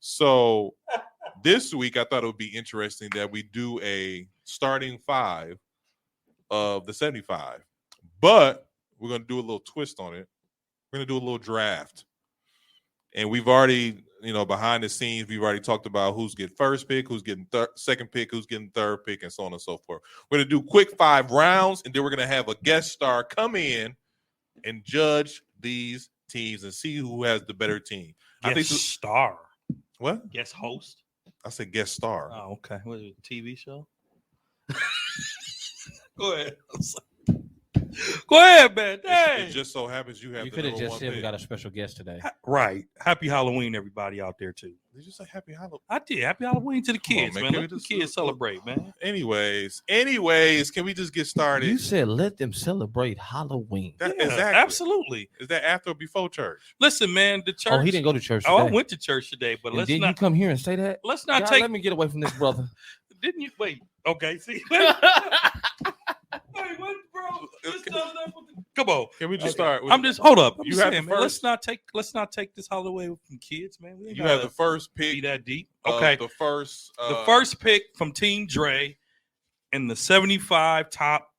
So this week I thought it would be interesting that we do a starting 5 of the 75. But we're going to do a little twist on it. We're going to do a little draft. And we've already, behind the scenes, we've already talked about who's getting first pick, who's getting second pick, who's getting third pick, and so on and so forth. We're going to do quick 5 rounds, and then we're going to have a guest star come in and judge these teams and see who has the better team. Guest star. What? Guest host. I said guest star. Oh, okay. What is it, a TV show? Go ahead. Go ahead, man. Dang. It just so happens you have. You the could have number just one said we pick. got a special guest today. Right. Happy Halloween, everybody out there, too. Did you say happy Halloween? I did. Happy Halloween to the Come on, kids, man. man. Can Let we the just- kids celebrate, man. Anyways, can we just get started? You said let them celebrate Halloween. That- Yeah, exactly. absolutely. Is that after or before church? Listen, man, the church. Oh, he didn't go to church Oh, today. I went to church today, but And let's did you not. come here and say that? Let's not God, take. let me get away from this brother. Didn't you wait? Okay, see. Wait, what, bro? Let's not come on. Can we just start? With, I'm just hold up. I'm You just have saying, the man. first- Let's not take this holiday away from kids, man. We ain't you have gotta the first be pick. that deep. of Okay, The first. the first pick from Team Dre in the 75 top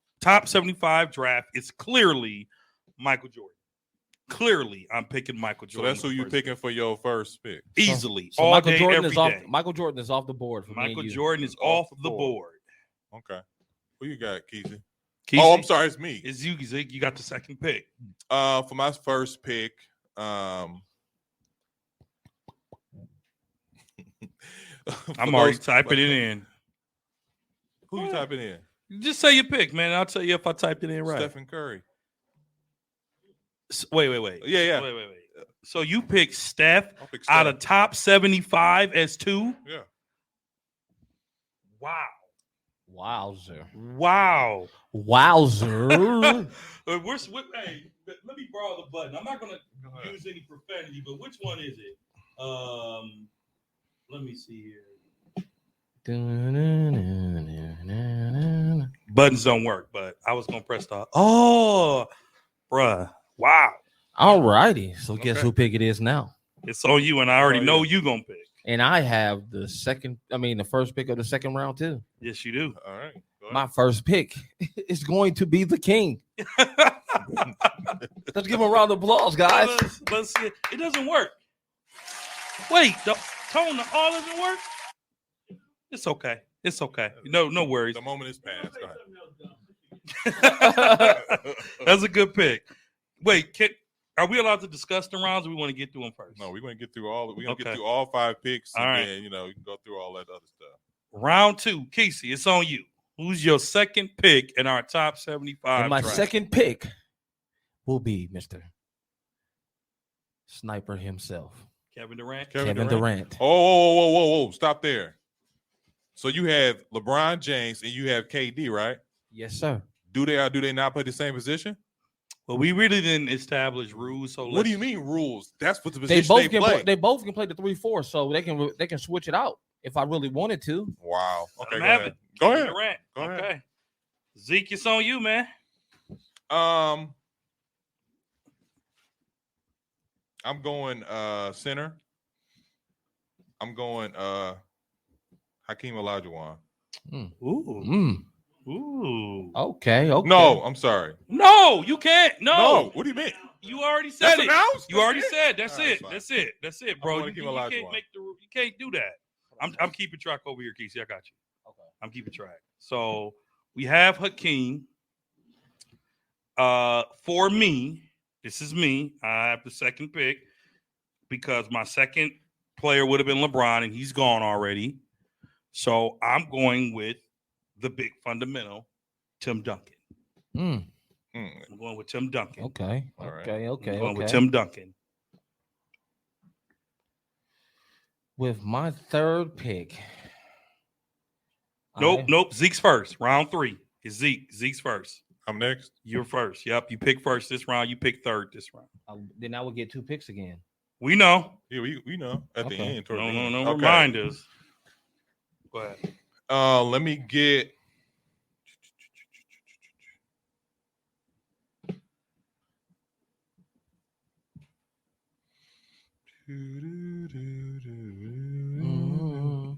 75 draft is clearly Michael Jordan. Clearly, I'm picking Michael So Jordan. that's who you picking for your first pick. easily So all Michael day, Jordan every is off. day. Michael Jordan is off the board for me Michael and you. Jordan is Off off the the board. board. Okay. Who you got, Keezy? Keezy, Oh, I'm sorry, it's me. It's you, Zeke. You got the second pick. For my first pick, I'm for already those- typing it in. Who you typing in? Just say your pick, man. I'll tell you if I typed it in right. Stephen Curry. Wait. Yeah. Wait. So you pick Steph I'll pick out Steph. of top 75 as 2? Yeah. Wow. Wowzer. Wow. Wowzer. Hey, let me borrow the button. I'm not going to use any profanity, but which one is it? Let me see here. Buttons don't work, but I was going to press the. Oh, bruh. Wow. All righty. So guess Okay. who pick it is now? It's on you, and I already Oh, know you going to pick. And I have the first pick of the second round too. Yes, you do. All right. Go ahead. My first pick is going to be the king. Let's give him a round of applause, guys. Let's see. It doesn't work. Wait, the tone, the all doesn't work. It's okay. It's okay. No worries. The moment is past. Go ahead. That's a good pick. Wait, are we allowed to discuss the rounds? Or we want to get through them first. No, we're gonna get through all. We're gonna Okay. get through all 5 picks, All and right. then you can go through all that other stuff. Round 2, Casey, it's on you. Who's your second pick in our top 75? And my draft? second pick will be Mr. Sniper himself, Kevin Durant. Kevin Durant. Whoa! Stop there. So you have LeBron James and you have KD, right? Yes, sir. Do they not play the same position? Well, we really didn't establish rules. So What do you mean rules? That's what the They position both can play. they both can play the 3-4, so they can switch it out if I really wanted to. Wow. Okay, Let him go have ahead. it. Go Kevin ahead. Durant. Go ahead. Okay. Zeke, it's on you, man. I'm going center. I'm going Hakeem Olajuwon. Ooh. Ooh. Okay. No, I'm sorry. No, you can't. No. What do you mean? You already said That's it. announced? You already That's it? said. That's All right, it. fine. That's it. That's it, bro. gonna You, keep you Olajuwon. can't you can't do that. I'm keeping track over here, Casey. I got you. Okay. I'm keeping track. So we have Hakeem. For me, this is me. I have the second pick because my second player would have been LeBron, and he's gone already. So I'm going with the big fundamental, Tim Duncan. Mm, I'm going with Tim Duncan. okay. All right. Okay. I'm going Okay. with Tim Duncan. With my third pick. Nope. Zeke's first. Round 3 is Zeke. Zeke's first. I'm next. You're first. Yep. You pick first this round. You pick third this round. Then I would get 2 picks again. We know. Yeah, we know at the Okay. end. toward the end. No Okay. reminders. Go ahead. Let me get.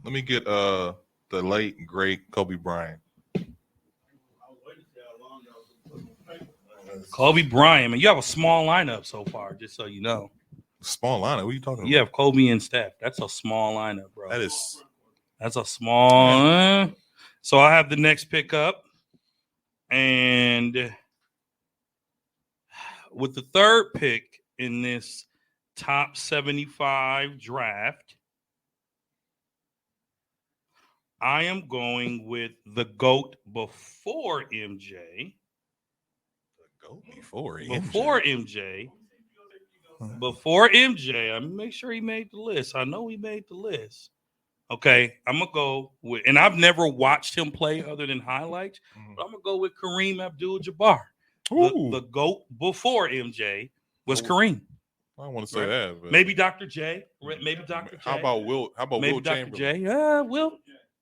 Let me get the late great Kobe Bryant. Kobe Bryant, man. You have a small lineup so far, just so you know. Small lineup. What are you talking about? You have Kobe and Steph. That's a small lineup, bro. That's a small. So I have the next pick up. And with the third pick in this top 75 draft, I am going with the GOAT before MJ. The GOAT before MJ. Before MJ. I'm make sure he made the list. I know he made the list. Okay, I'm gonna go with, and I've never watched him play other than highlights, but I'm gonna go with Kareem Abdul-Jabbar. The GOAT before MJ was Kareem. I don't want to say that, but maybe Dr. J. Maybe Dr. J. How about Will? How about Will Dr. Chamberlain? J.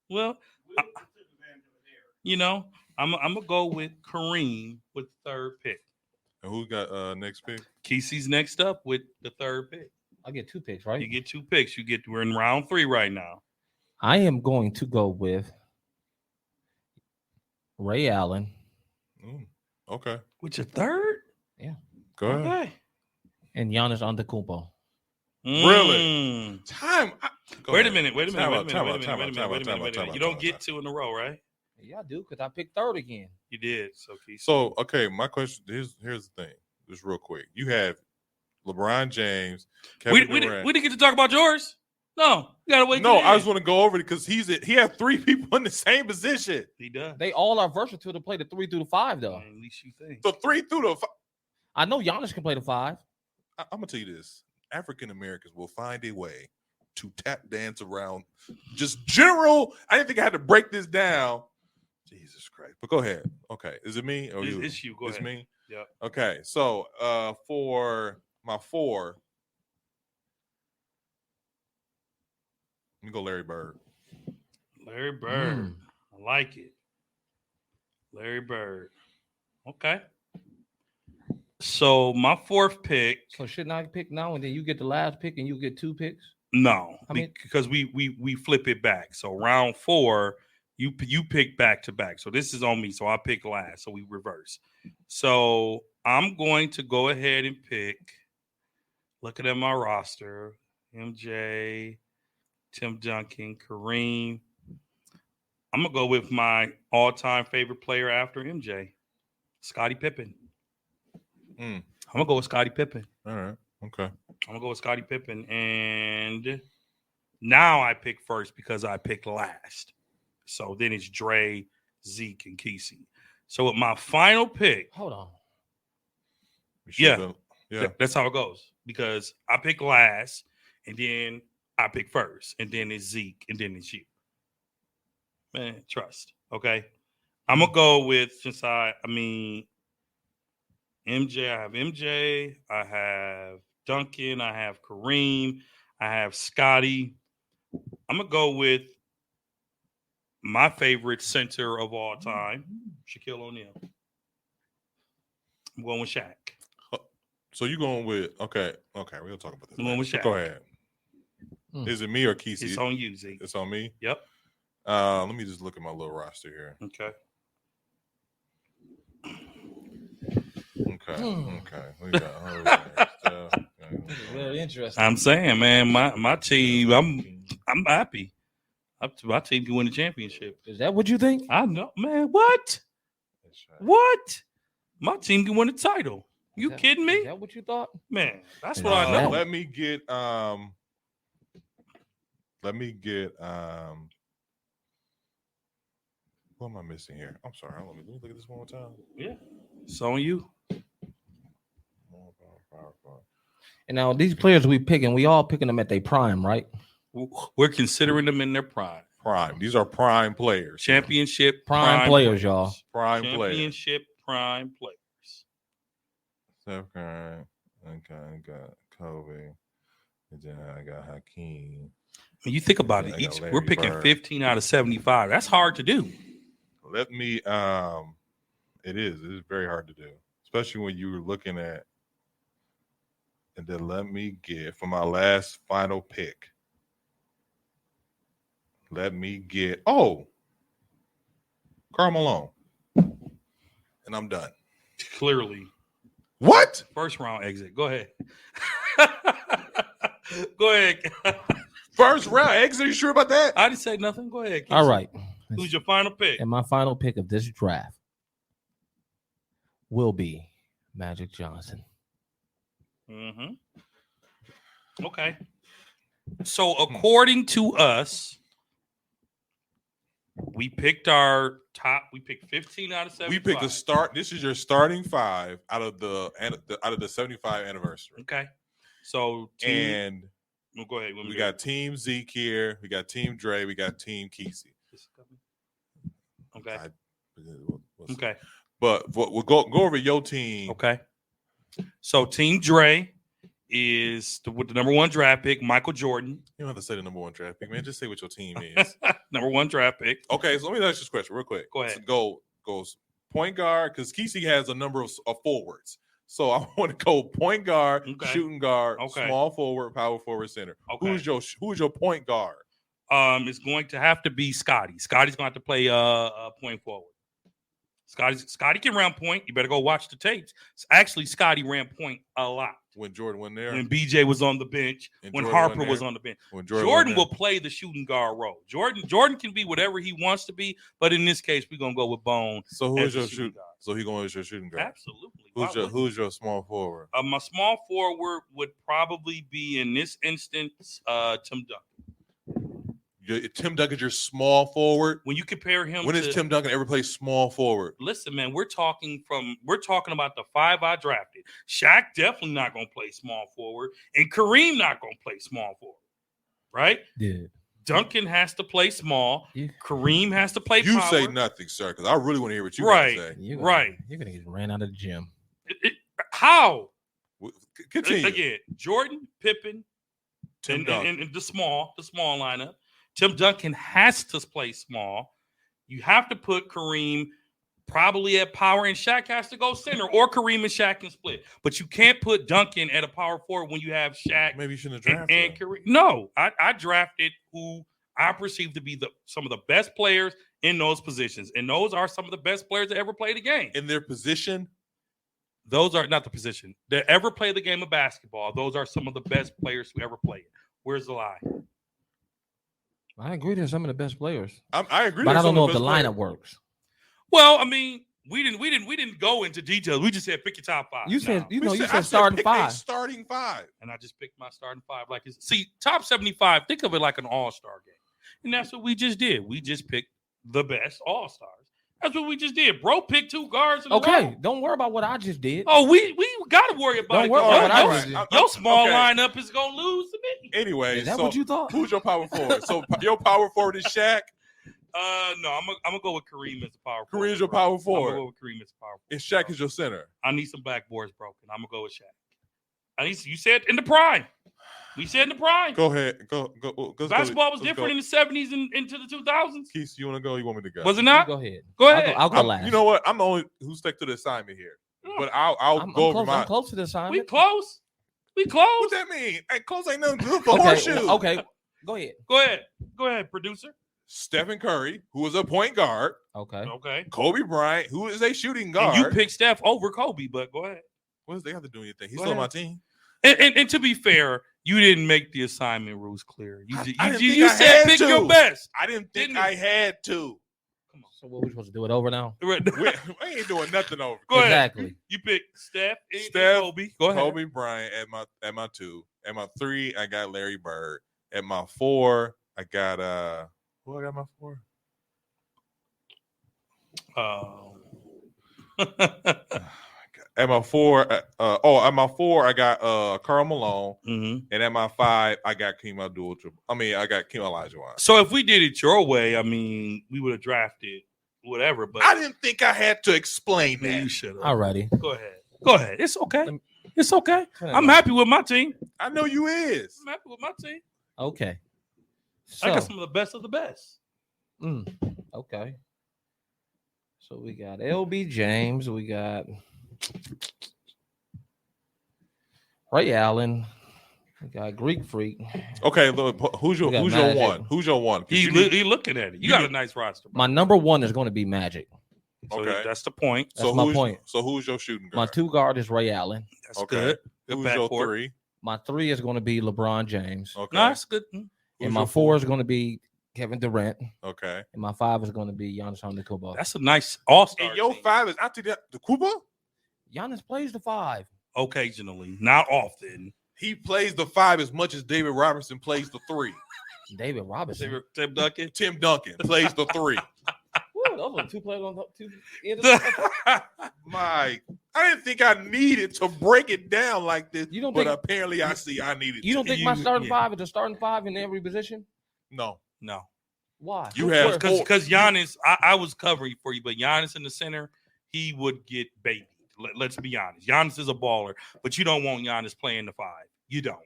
Well, I'm gonna go with Kareem with the third pick. And who got next pick? Kesey's next up with the third pick. I get 2 picks, right? You get 2 picks. We're in round 3 right now. I am going to go with Ray Allen. Okay. With your third? Yeah. Go ahead. Okay. And Giannis Antetokounmpo. Really? Wait a minute. You don't get 2 in a row, right? Yeah, I do, because I picked third again. You did. So, okay, my question, here's the thing. Just real quick. You have LeBron James, Kevin Durant. We didn't get to talk about yours. No, you gotta wait. No, I just want to go over it because he has 3 people in the same position. He does. They all are versatile to play the 3 through the 5, though. At least you think. So 3 through the 5. I know Giannis can play the 5. I'm gonna tell you this: African Americans will find a way to tap dance around just general. I didn't think I had to break this down. Jesus Christ! But go ahead. Okay, is it me or you? It's you. Go ahead. It's me. Yeah. Okay, so for my 4. Let me go Larry Bird. Larry Bird. I like it. Larry Bird. Okay. So my 4th pick. So shouldn't I pick now and then you get the last pick and you get 2 picks? No, because we flip it back. So round 4, you pick back to back. So this is on me. So I pick last. So we reverse. So I'm going to go ahead and pick. Looking at my roster, MJ, Tim Duncan, Kareem. I'm going to go with my all-time favorite player after MJ, Scottie Pippen. I'm going to go with Scottie Pippen. All right. Okay. I'm going to go with Scottie Pippen. And now I pick first because I picked last. So then it's Dre, Zeke, and Kesey. So with my final pick. Hold on. Yeah. That's how it goes. Because I pick last, and then I pick first, and then it's Zeke, and then it's you. Man, trust. Okay. I'm gonna go with MJ. I have MJ. I have Duncan. I have Kareem. I have Scotty. I'm gonna go with my favorite center of all time, Shaquille O'Neal. I'm going with Shaq. So you going with okay? We're gonna talk about this. I'm going with Shaq. Go ahead. Is it me or Kesey? It's on you, Zeke. It's on me. Yep. Let me just look at my little roster here. Okay. We got very interesting. I'm saying, man, my team. I'm happy. My team can win the championship. Is that what you think? I know, man. What? What? My team can win the title. You kidding me? Is that what you thought? Man, that's what I know. Let me get what am I missing here? I'm sorry. Let me look at this one more time. Yeah. It's on you. And now these players we picking, we all picking them at their prime, right? We're considering them in their prime. These are prime players. Championship prime players, y'all. Prime Championship prime players. Steph Curry, I got Kobe, and then I got Hakeem. When you think about it, we're picking Bird. 15 out of 75. That's hard to do. Let me it is very hard to do, especially when you're looking at. And then let me get for my last final pick. Let me get Karl Malone, and I'm done. Clearly, What? First round exit. Go ahead. Go ahead. First round exit? Are you sure about that? I didn't say nothing. Go ahead. All right. Who's your final pick? And my final pick of this draft will be Magic Johnson. Mm-hmm. Okay. So according to us, we picked our top. We picked 15 out of 75. We picked a start. This is your starting 5 out of the 75 anniversary. Okay. So And go ahead. we got Team Zeke here. We got Team Dre. We got Team Kesey. Okay. We'll see. Okay. But we'll go over your team. Okay. So Team Dre is with the number 1 draft pick, Michael Jordan. You don't have to say the number 1 draft pick, man. Just say what your team is. Number 1 draft pick. Okay, so let me ask you this question real quick. Go ahead. So goes point guard, because Kesey has a number of forwards. So I want to go point guard, shooting guard, small forward, power forward, center. Okay. Who's your point guard? It's going to have to be Scotty. Scotty's going to have to play point forward. Scotty can round point. You better go watch the tapes. Actually, Scotty ran point a lot. When Jordan went there? When BJ was on the bench. When Harper was on the bench. When Jordan will play the shooting guard role. Jordan can be whatever he wants to be, but in this case, we're going to go with Bone. So who is your shooting guard? So he's going as your shooting guard? Absolutely. Who's your small forward? My small forward would probably be, in this instance, Tim Duncan. Tim Duncan's your small forward. When you compare him, when has Tim Duncan ever played small forward? Listen, man, we're talking about the 5 I drafted. Shaq definitely not going to play small forward, and Kareem not going to play small forward, right? Yeah. Duncan has to play small. Yeah. Kareem has to play. You power. Say nothing, sir, because I really want to hear what you got to say. You're gonna get ran out of the gym. How? Continue again. Jordan, Pippen, Tim Duncan, and the small lineup. Tim Duncan has to play small. You have to put Kareem probably at power, and Shaq has to go center, or Kareem and Shaq can split. But you can't put Duncan at a power forward when you have Shaq. Maybe you shouldn't have drafted and Kareem. No, I drafted who I perceive to be some of the best players in those positions, and those are some of the best players that ever played the game. In their position? Those are not the position. That ever play the game of basketball. Those are some of the best players who ever played. Where's the lie? I agree. They're some of the best players. I agree, but I don't know if the lineup works. Well, I mean, we didn't go into details. We just said pick your top 5. You said starting 5. Starting 5, and I just picked my starting 5. Top 75. Think of it like an all-star game, and that's what we just did. We just picked the best all-stars. That's what we just did. Bro picked 2 guards. Okay, don't worry about what I just did. Oh, we got to worry about don't worry about what I just did. Your small lineup is gonna lose to me. Anyway, is that what you thought? Who's your power forward? So your power forward is Shaq. No, I'm gonna go with Kareem as a power forward. Kareem's your power forward. I'm gonna go with Kareem as a power forward. And Shaq is your center. I need some backboards broken. I'm gonna go with Shaq. You said in the prime. We said in the prime. Go ahead. Go. Basketball was different in the 70s and into the 2000s. Keith, you want to go? You want me to go? Was it not? Go ahead. Go ahead. I'll go last. You know what? I'm the only who stuck to the assignment here. But I'll go over mine. I'm close to the assignment. We close. What that mean? Hey, close ain't nothing good for horseshoe. Okay. Go ahead, producer. Stephen Curry, who was a point guard. Okay. Kobe Bryant, who is a shooting guard. And you picked Steph over Kobe, but go ahead. What does they have to do anything? He's still on my team. And to be fair, you didn't make the assignment rules clear. You said pick your best. I didn't think I had to. Come on. So what we supposed to do it over now? we ain't doing nothing over. Go ahead. Exactly. You picked Steph and Kobe. Go ahead. Kobe Bryant at my 2. At my 3, I got Larry Bird. At my 4, I got who I got my 4? At my 4, I got Karl Malone, and at my 5, I got Keem I got Keem Olajuwon. So if we did it your way, I mean, we would have drafted whatever. But I didn't think I had to explain that. You should have. Alrighty. Go ahead. It's okay. It's okay. I'm happy with my team. I know you is. I'm happy with my team. Okay. So, I got some of the best of the best. Okay. So we got LB James. We got Ray Allen. We got Greek Freak. Okay, look, who's your one? Who's your one? He looking at it. You got a nice roster. Bro. My number 1 is going to be Magic. So Okay. that's the point. That's my who's, point. So who's your shooting My guard? 2 guard is Ray Allen. That's Okay. good. Good Who's your backcourt. 3? My 3 is going to be LeBron James. Okay. No, that's good. And Who's my your 4 is going to be Kevin Durant. Okay. And my 5 is going to be Giannis Antetokounmpo. That's a nice all-star. And your team. 5 is Antetokounmpo? Giannis plays the 5. Occasionally, not often. He plays the 5 as much as David Robinson plays the 3. David Robinson. Tim Duncan. Tim Duncan plays the 3. Woo, those are 2 players on the 2 ends. I didn't think I needed to break it down like this. You don't but think- apparently I see I needed You don't to. think my starting yeah. 5 is a starting 5 in every position? No. No, Why? You have Where- because Giannis, I was covering for you, but Giannis in the center, he would get babied. Let's be honest. Giannis is a baller, but you don't want Giannis playing the 5. You don't.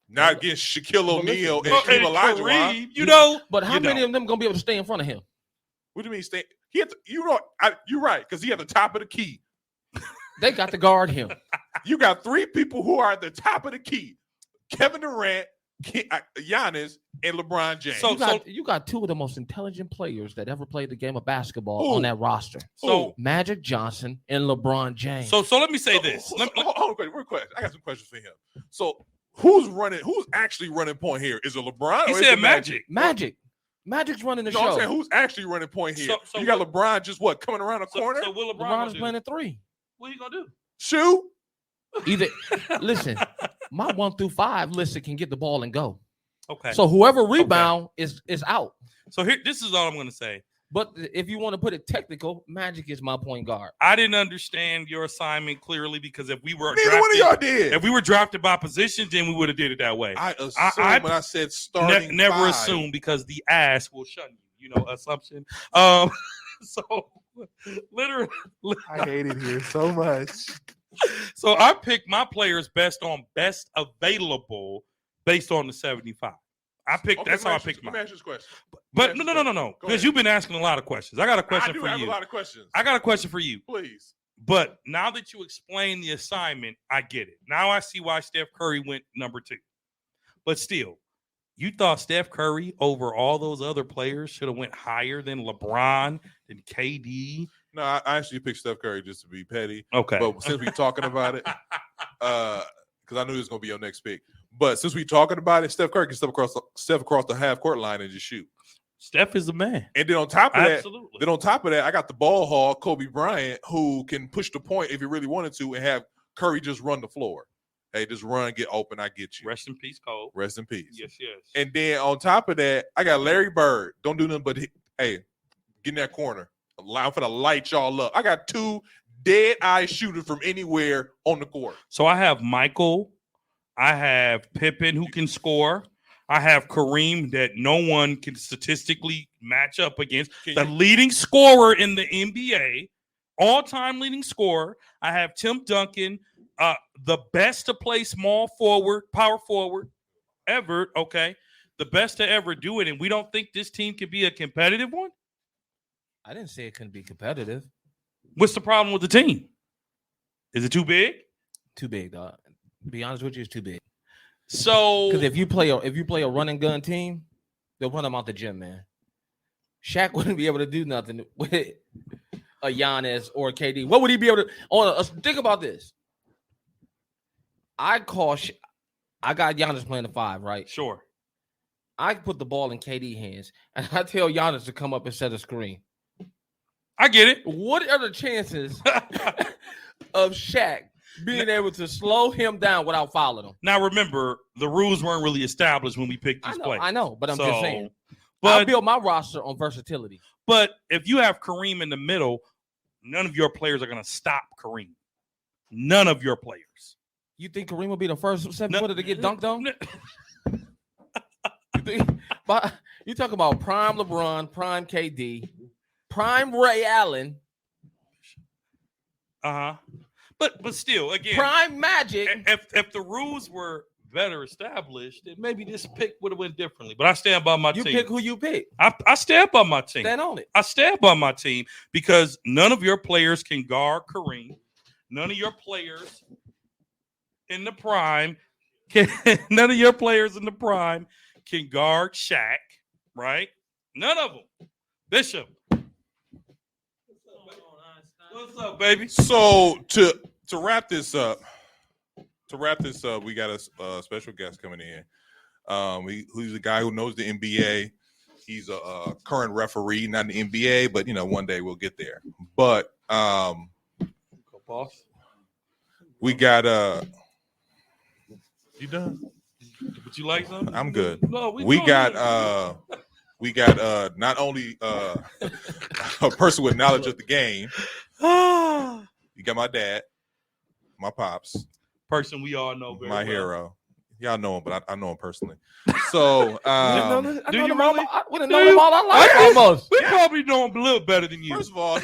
Not against Shaquille But O'Neal and listen- Hakeem Olajuwon. Kareem, you know. But how You many don't. of them going to be able to stay in front of him? What do you mean? He had to, you're right, because he at the top of the key. They got to guard him. You got 3 people who are at the top of the key: Kevin Durant, Giannis, and LeBron James. So- You got 2 of the most intelligent players that ever played the game of basketball Who? on that roster. So Magic Johnson and LeBron James. so let me say this. Hold on, real quick. I got some questions for him. So who's actually running point here? Is it LeBron? He or is said it Magic. Magic's running the No, show. I'm saying who's actually running point here? So you got LeBron just coming around the corner? So what LeBron LeBron gonna is do? playing at 3. What are you gonna do? Shoot. Either listen, my 1 through 5 list can get the ball and go. Okay. So whoever rebound is out. So here, this is all I'm gonna say. But if you want to put it technical, Magic is my point guard. I didn't understand your assignment clearly because if we were Neither one of y'all did. if we were drafted by position, then we would have did it that way. I assume I- when I said starting Never 5. assume because the ass will shun you. You know, assumption. So literally, I hate it here so much. so I picked my players best on best available based on the 75. I picked. That's how I picked Let me mine. ask you this question. But me no. ask you Because ahead. you've been asking a lot of questions. I got a question I do for have you. a lot of questions. I got a question for you. Please. But now that you explain the assignment, I get it. Now I see why Steph Curry went number 2. But still, you thought Steph Curry over all those other players should have went higher than LeBron, than KD. No, I actually picked Steph Curry just to be petty. Okay. But since we're talking about it, because I knew it was going to be your next pick. But since we're talking about it, Steph Curry can step across the half court line and just shoot. Steph is the man. And then on top of Absolutely. that, I got the ball hog, Kobe Bryant, who can push the point if he really wanted to and have Curry just run the floor. Hey, just run, get open, I get you. Rest in peace, Cole. Rest in peace. Yes. And then on top of that, I got Larry Bird. Don't do nothing but get in that corner. I'm for the light y'all up. I got 2 dead eye shooters from anywhere on the court. So I have Michael. I have Pippen who can score. I have Kareem that no one can statistically match up against. Can The you- leading scorer in the NBA, all-time leading scorer. I have Tim Duncan, the best to play small forward, power forward ever. Okay, the best to ever do it, and we don't think this team could be a competitive one. I didn't say it couldn't be competitive. What's the problem with the team? Is it too big? Too big, dog. To be honest with you, it's too big. So Because if you play a run and gun team, they'll run them out the gym, man. Shaq wouldn't be able to do nothing with a Giannis or a KD. What would he be able to? Think about this. I got Giannis playing the 5, right? sure. I put the ball in KD hands, and I tell Giannis to come up and set a screen. I get it. What are the chances of Shaq being able to slow him down without fouling him? Now remember, the rules weren't really established when we picked these players. I know, but I'm just saying. I But built my roster on versatility. but if you have Kareem in the middle, none of your players are going to stop Kareem. None of your players. You think Kareem will be the first 7 No- footer to get dunked on? No- You think? But you talk about prime LeBron, prime KD, prime Ray Allen, Uh-huh. But still, again, prime Magic. if the rules were better established, then maybe this pick would have went differently. But I stand by my You team. pick who you pick. I stand by my team. Stand on it. I stand by my team because none of your players can guard Kareem. None of your players in the prime none of your players in the prime can guard Shaq, right? None of them. Bishop. What's up, baby? So to wrap this up, we got a special guest coming in. Who's a guy who knows the NBA. He's a current referee, not in the NBA, but one day we'll get there. But Boss. we got you done? Would you like something? I'm good. No, we got not only a person with knowledge of the game. You got my dad, my pops, person we all know very well. hero. Y'all know him, but I know him personally. So, do you really? I would have known him all our life almost. We probably know him a little better than you. First of all,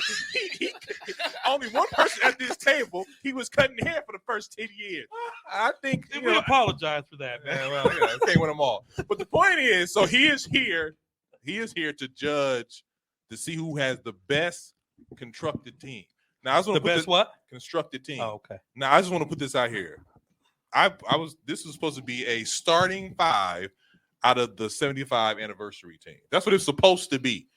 only one person at this table, he was cutting hair for the first 10 years. I think we apologize for that, man. Well, can't win them all. But the point is, so he is here to judge, to see who has the best constructed team. Now, I just want to put what? Constructed team. Oh, okay. Now, I just want to put this out here. This was supposed to be a starting 5 out of the 75 anniversary team. That's what it's supposed to be.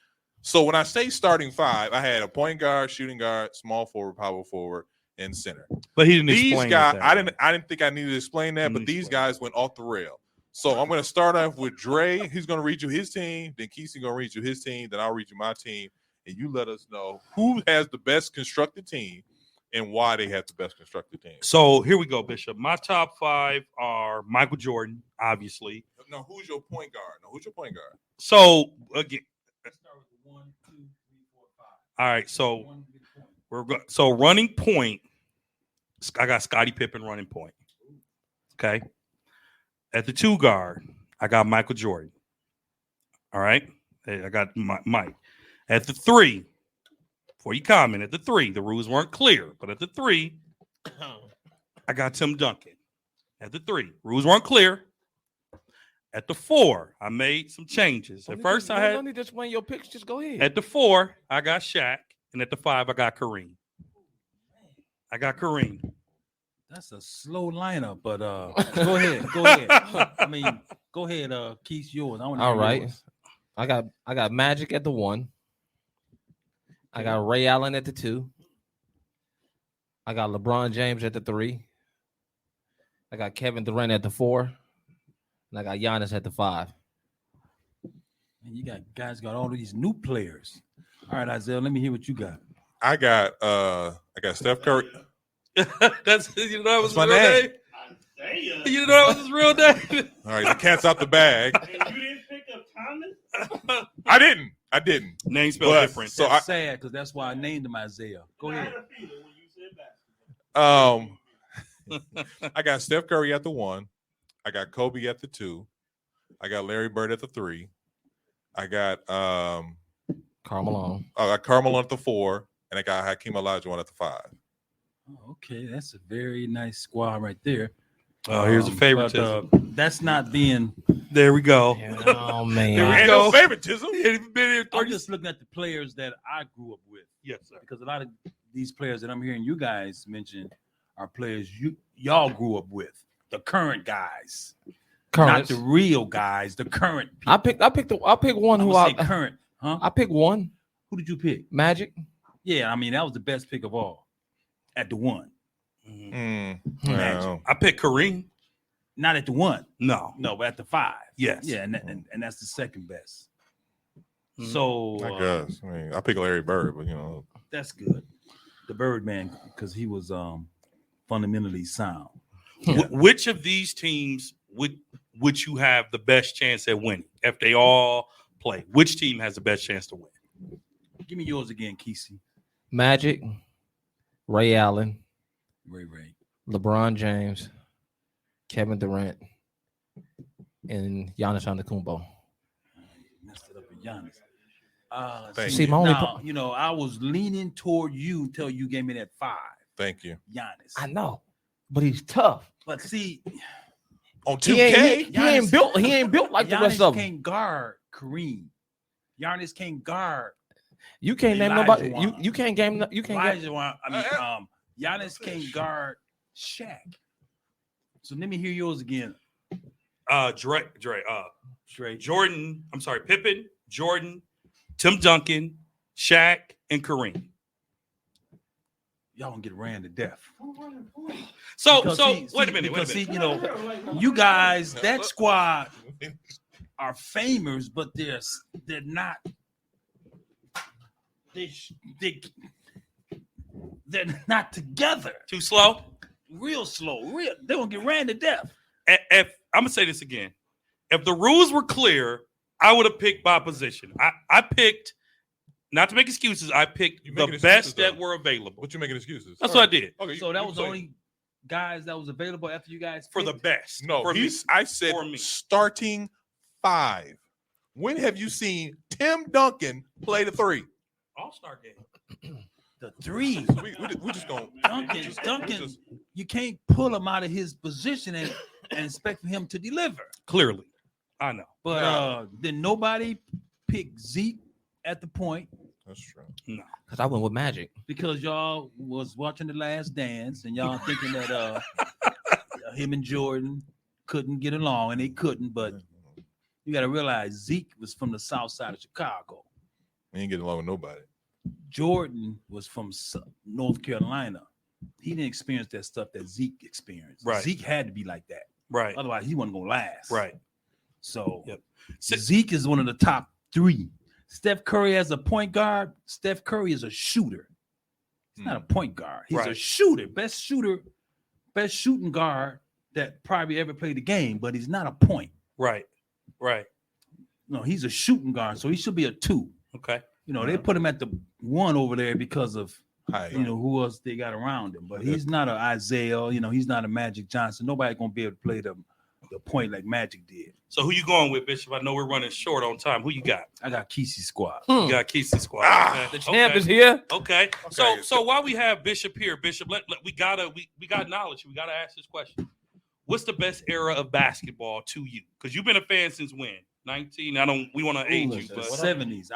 So when I say starting 5, I had a point guard, shooting guard, small forward, power forward, and center. But he didn't These explain guys, that. I didn't think I needed to explain that, but these guys went off the rail. So I'm going to start off with Dre. He's going to read you his team. Then Kesey going to read you his team. Then I'll read you my team. And you let us know who has the best constructed team and why they have the best constructed team. So here we go, Bishop. My top 5 are Michael Jordan, obviously. No, who's your point guard? So again, let's start with 1, 2, 3, 4, 5. All right, so running point. I got Scottie Pippen running point. Okay. At the 2 guard, I got Michael Jordan. All right, I got Mike. At the 3, before you comment, at the 3, the rules weren't clear, but at the 3, I got Tim Duncan. At the 3, rules weren't clear. At the 4, I made some changes. At first, I had. Don't need to explain your picks. Just go ahead. At the 4, I got Shaq, and at the 5, I got Kareem. That's a slow lineup, but go ahead. I mean, go ahead, Keith, yours. All right. Yours. I got Magic at the 1. I got Ray Allen at the 2. I got LeBron James at the 3. I got Kevin Durant at the 4. And I got Giannis at the 5. And you got all of these new players. All right, Isaiah, let me hear what you got. I got Steph Curry. That was his real name. You know that was his real name. All right, the cat's out the bag. And you didn't pick up Thomas? I didn't. Name spelled different. So that's sad because that's why I named him Isaiah. Go ahead. I got Steph Curry at the 1. I got Kobe at the 2. I got Larry Bird at the 3. I got Karl Malone. I got Karl Malone at the 4, and I got Hakeem Olajuwon at the 5. Oh, okay, that's a very nice squad right there. Oh, here's a favoritism. That's not being. There we go. Oh man, there ain't no favoritism. I'm just looking at the players that I grew up with. Yes, sir. Because a lot of these players that I'm hearing you guys mention are players y'all grew up with. The current guys, not the real guys. The current people. I pick one who I current. Huh? I pick one. Who did you pick? Magic. Yeah, I mean that was the best pick of all. At the 1. No. I picked Kareem. Not at the 1. No, but at the 5. Yes. Yeah, and that's the second best. So I guess. I pick Larry Bird, but that's good. The Birdman, because he was fundamentally sound. Which of these teams would you have the best chance at winning if they all play? Which team has the best chance to win? Give me yours again, Kesey. Magic, Ray Allen, Ray, LeBron James, Kevin Durant, and Giannis Antetokounmpo. Messed it up with Giannis. See, I was leaning toward you until you gave me that 5. Thank you. Giannis. I know, but he's tough. But see, on 2K, he ain't built like Giannis the rest of them. Can't guard Kareem. Giannis can't guard. You can't name nobody. You can't game. You can't. Giannis can't guard Shaq. So let me hear yours again. Dre, Jordan. I'm sorry, Pippen, Jordan, Tim Duncan, Shaq, and Kareem. y'all gonna get ran to death. So Because wait a minute. you know, you guys, that squad are famous, but they're not. They're not together. Too slow. Real slow. They're gonna get ran to death. If I'm gonna say this again, if the rules were clear, I would have picked by position. I picked, not to make excuses. I picked the best that were available. What you making excuses? That's what I did. Okay, So that was the only guys that was available after you guys For the picked? best. No, for me. I said For me. starting 5. When have you seen Tim Duncan play the 3? All-Star game. The 3. We just gonna Duncan, you can't pull him out of his position and expect for him to deliver. Clearly, I know. But then nobody picked Zeke at the point That's true. Because I went with Magic. because y'all was watching The Last Dance and y'all thinking that him and Jordan couldn't get along, and they couldn't. But you got to realize Zeke was from the south side of Chicago. We ain't getting along with nobody. Jordan was from North Carolina. He didn't experience that stuff that Zeke experienced. Right. Zeke had to be like that. Right. Otherwise, he wasn't going to last. Right. So Yep. Zeke is one of the top 3. Steph Curry as a point guard. Steph Curry is a shooter. He's not a point guard. He's a Right. shooter. Best shooting guard that probably ever played the game, but he's not a point. Right. Right. No, he's a shooting guard, so he should be a 2. Okay. You know, they put him at the 1 over there because of Hi. you know who else they got around him. But he's not an Isaiah, you know, he's not a Magic Johnson. Nobody gonna be able to play the point like Magic did. So who you going with, Bishop? I know we're running short on time. Who you got? I got Kesey squad. You got Kesey squad. Ah, Okay. The champ is here. Okay. Okay. So while we have Bishop here, Bishop, we got knowledge. We gotta ask this question. What's the best era of basketball to you? Because you've been a fan since when? 19. We want to age you, The but 70s.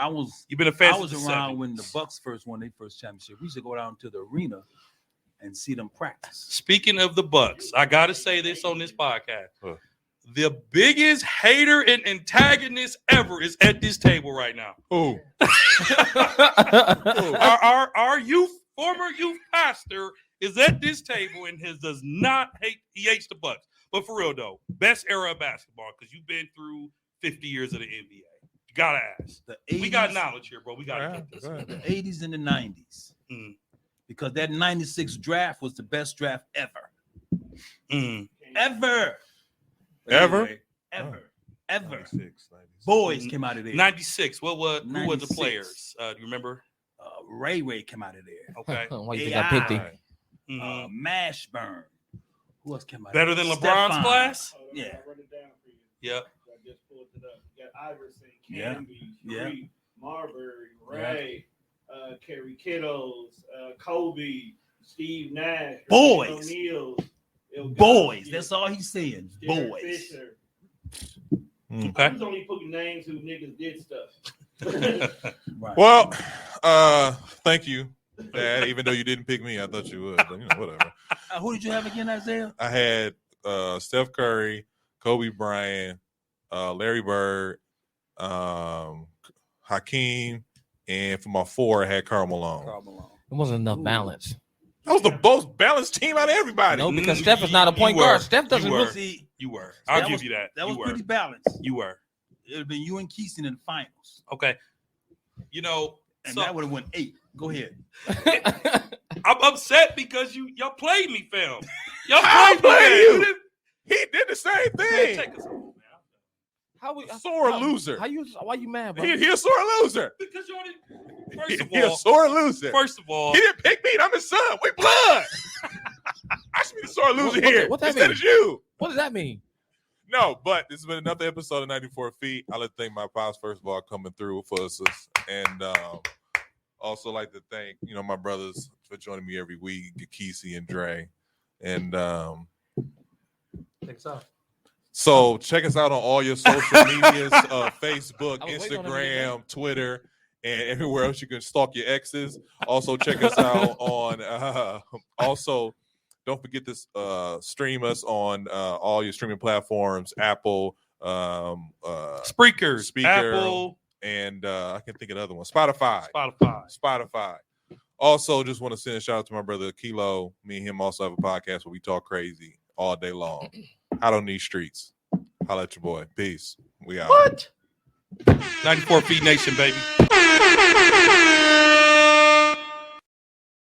you've been a fan I since was the around 70s. when the Bucks first won their first championship. We used to go down to the arena and see them practice. Speaking of the Bucks, I gotta say this on this podcast. Huh. The biggest hater and antagonist ever is at this table right now. Who? Our former youth pastor is at this table and does not hate. He hates the Bucks. But for real though, best era of basketball because you've been through 50 years of the NBA. You gotta ask. The 80s, We got knowledge here, bro. We gotta Yeah, get this. go ahead. the 80s and the 90s. Mm. Because that 96 draft was the best draft ever. Mm. Ever. Ever? Anyway, ever. 96, 96. Boys came out of there. 96. Who were the 96. players? Do you remember? Ray came out of there. Okay. Why you think I picked him? Mhm. Mashburn. Who else came out? Better of there? than LeBron's Stephon. class? Yeah. I'll run it down for you. Yep. I just pulled it up. You got Iverson, Yeah. Canby, Yeah. Sharif, Marbury, Ray, Kerry Kittles, Kobe, Steve Nash, Boys. O'Neal, Boys. That's all he's saying. Derek Boys. Fisher. Okay. I was only putting names who niggas did stuff. Right. Well, thank you, Dad. Even though you didn't pick me, I thought you would. But whatever. Who did you have again, Isaiah? I had Steph Curry, Kobe Bryant, Larry Bird, Hakeem, and for my 4, I had Karl Malone. It wasn't enough balance. That was the most balanced team out of everybody. No, because Steph is not a point You were. guard. Steph doesn't You were. really. See, You were. I'll That give was- you that. that was you were. pretty balanced. You were. It would have been you and Keeson in the finals. Okay. You know, And so that would have went 8. Go ahead. I'm upset because y'all played me, fam. Y'all I played me. played man. you. didn't- He did the same Man, thing. take us home, man. How we Sore loser. Why you mad, bro? He a sore loser. Because y'all didn't. First of He a all, sore loser. first of all, He didn't pick me. I'm his son. We blood. I should be the sore loser here what that instead mean? of you. What does that mean? No, but this has been another episode of 94 Feet. I'd like to thank my pops, first of all, coming through for us. And also like to thank, my brothers for joining me every week, Kesey and Dre. And so check us out on all your social medias, Facebook, I was waiting on him to Instagram, Twitter, and everywhere else you can stalk your exes. Also check us out on also don't forget to stream us on all your streaming platforms, Apple, Spreaker, Speaker, Apple, and I can think of the other one, Spotify. Spotify. Also, just want to send a shout out to my brother Kilo. Me and him also have a podcast where we talk crazy all day long. Out on these streets. Holla at your boy. Peace. We out. What? 94 Feet Nation, baby.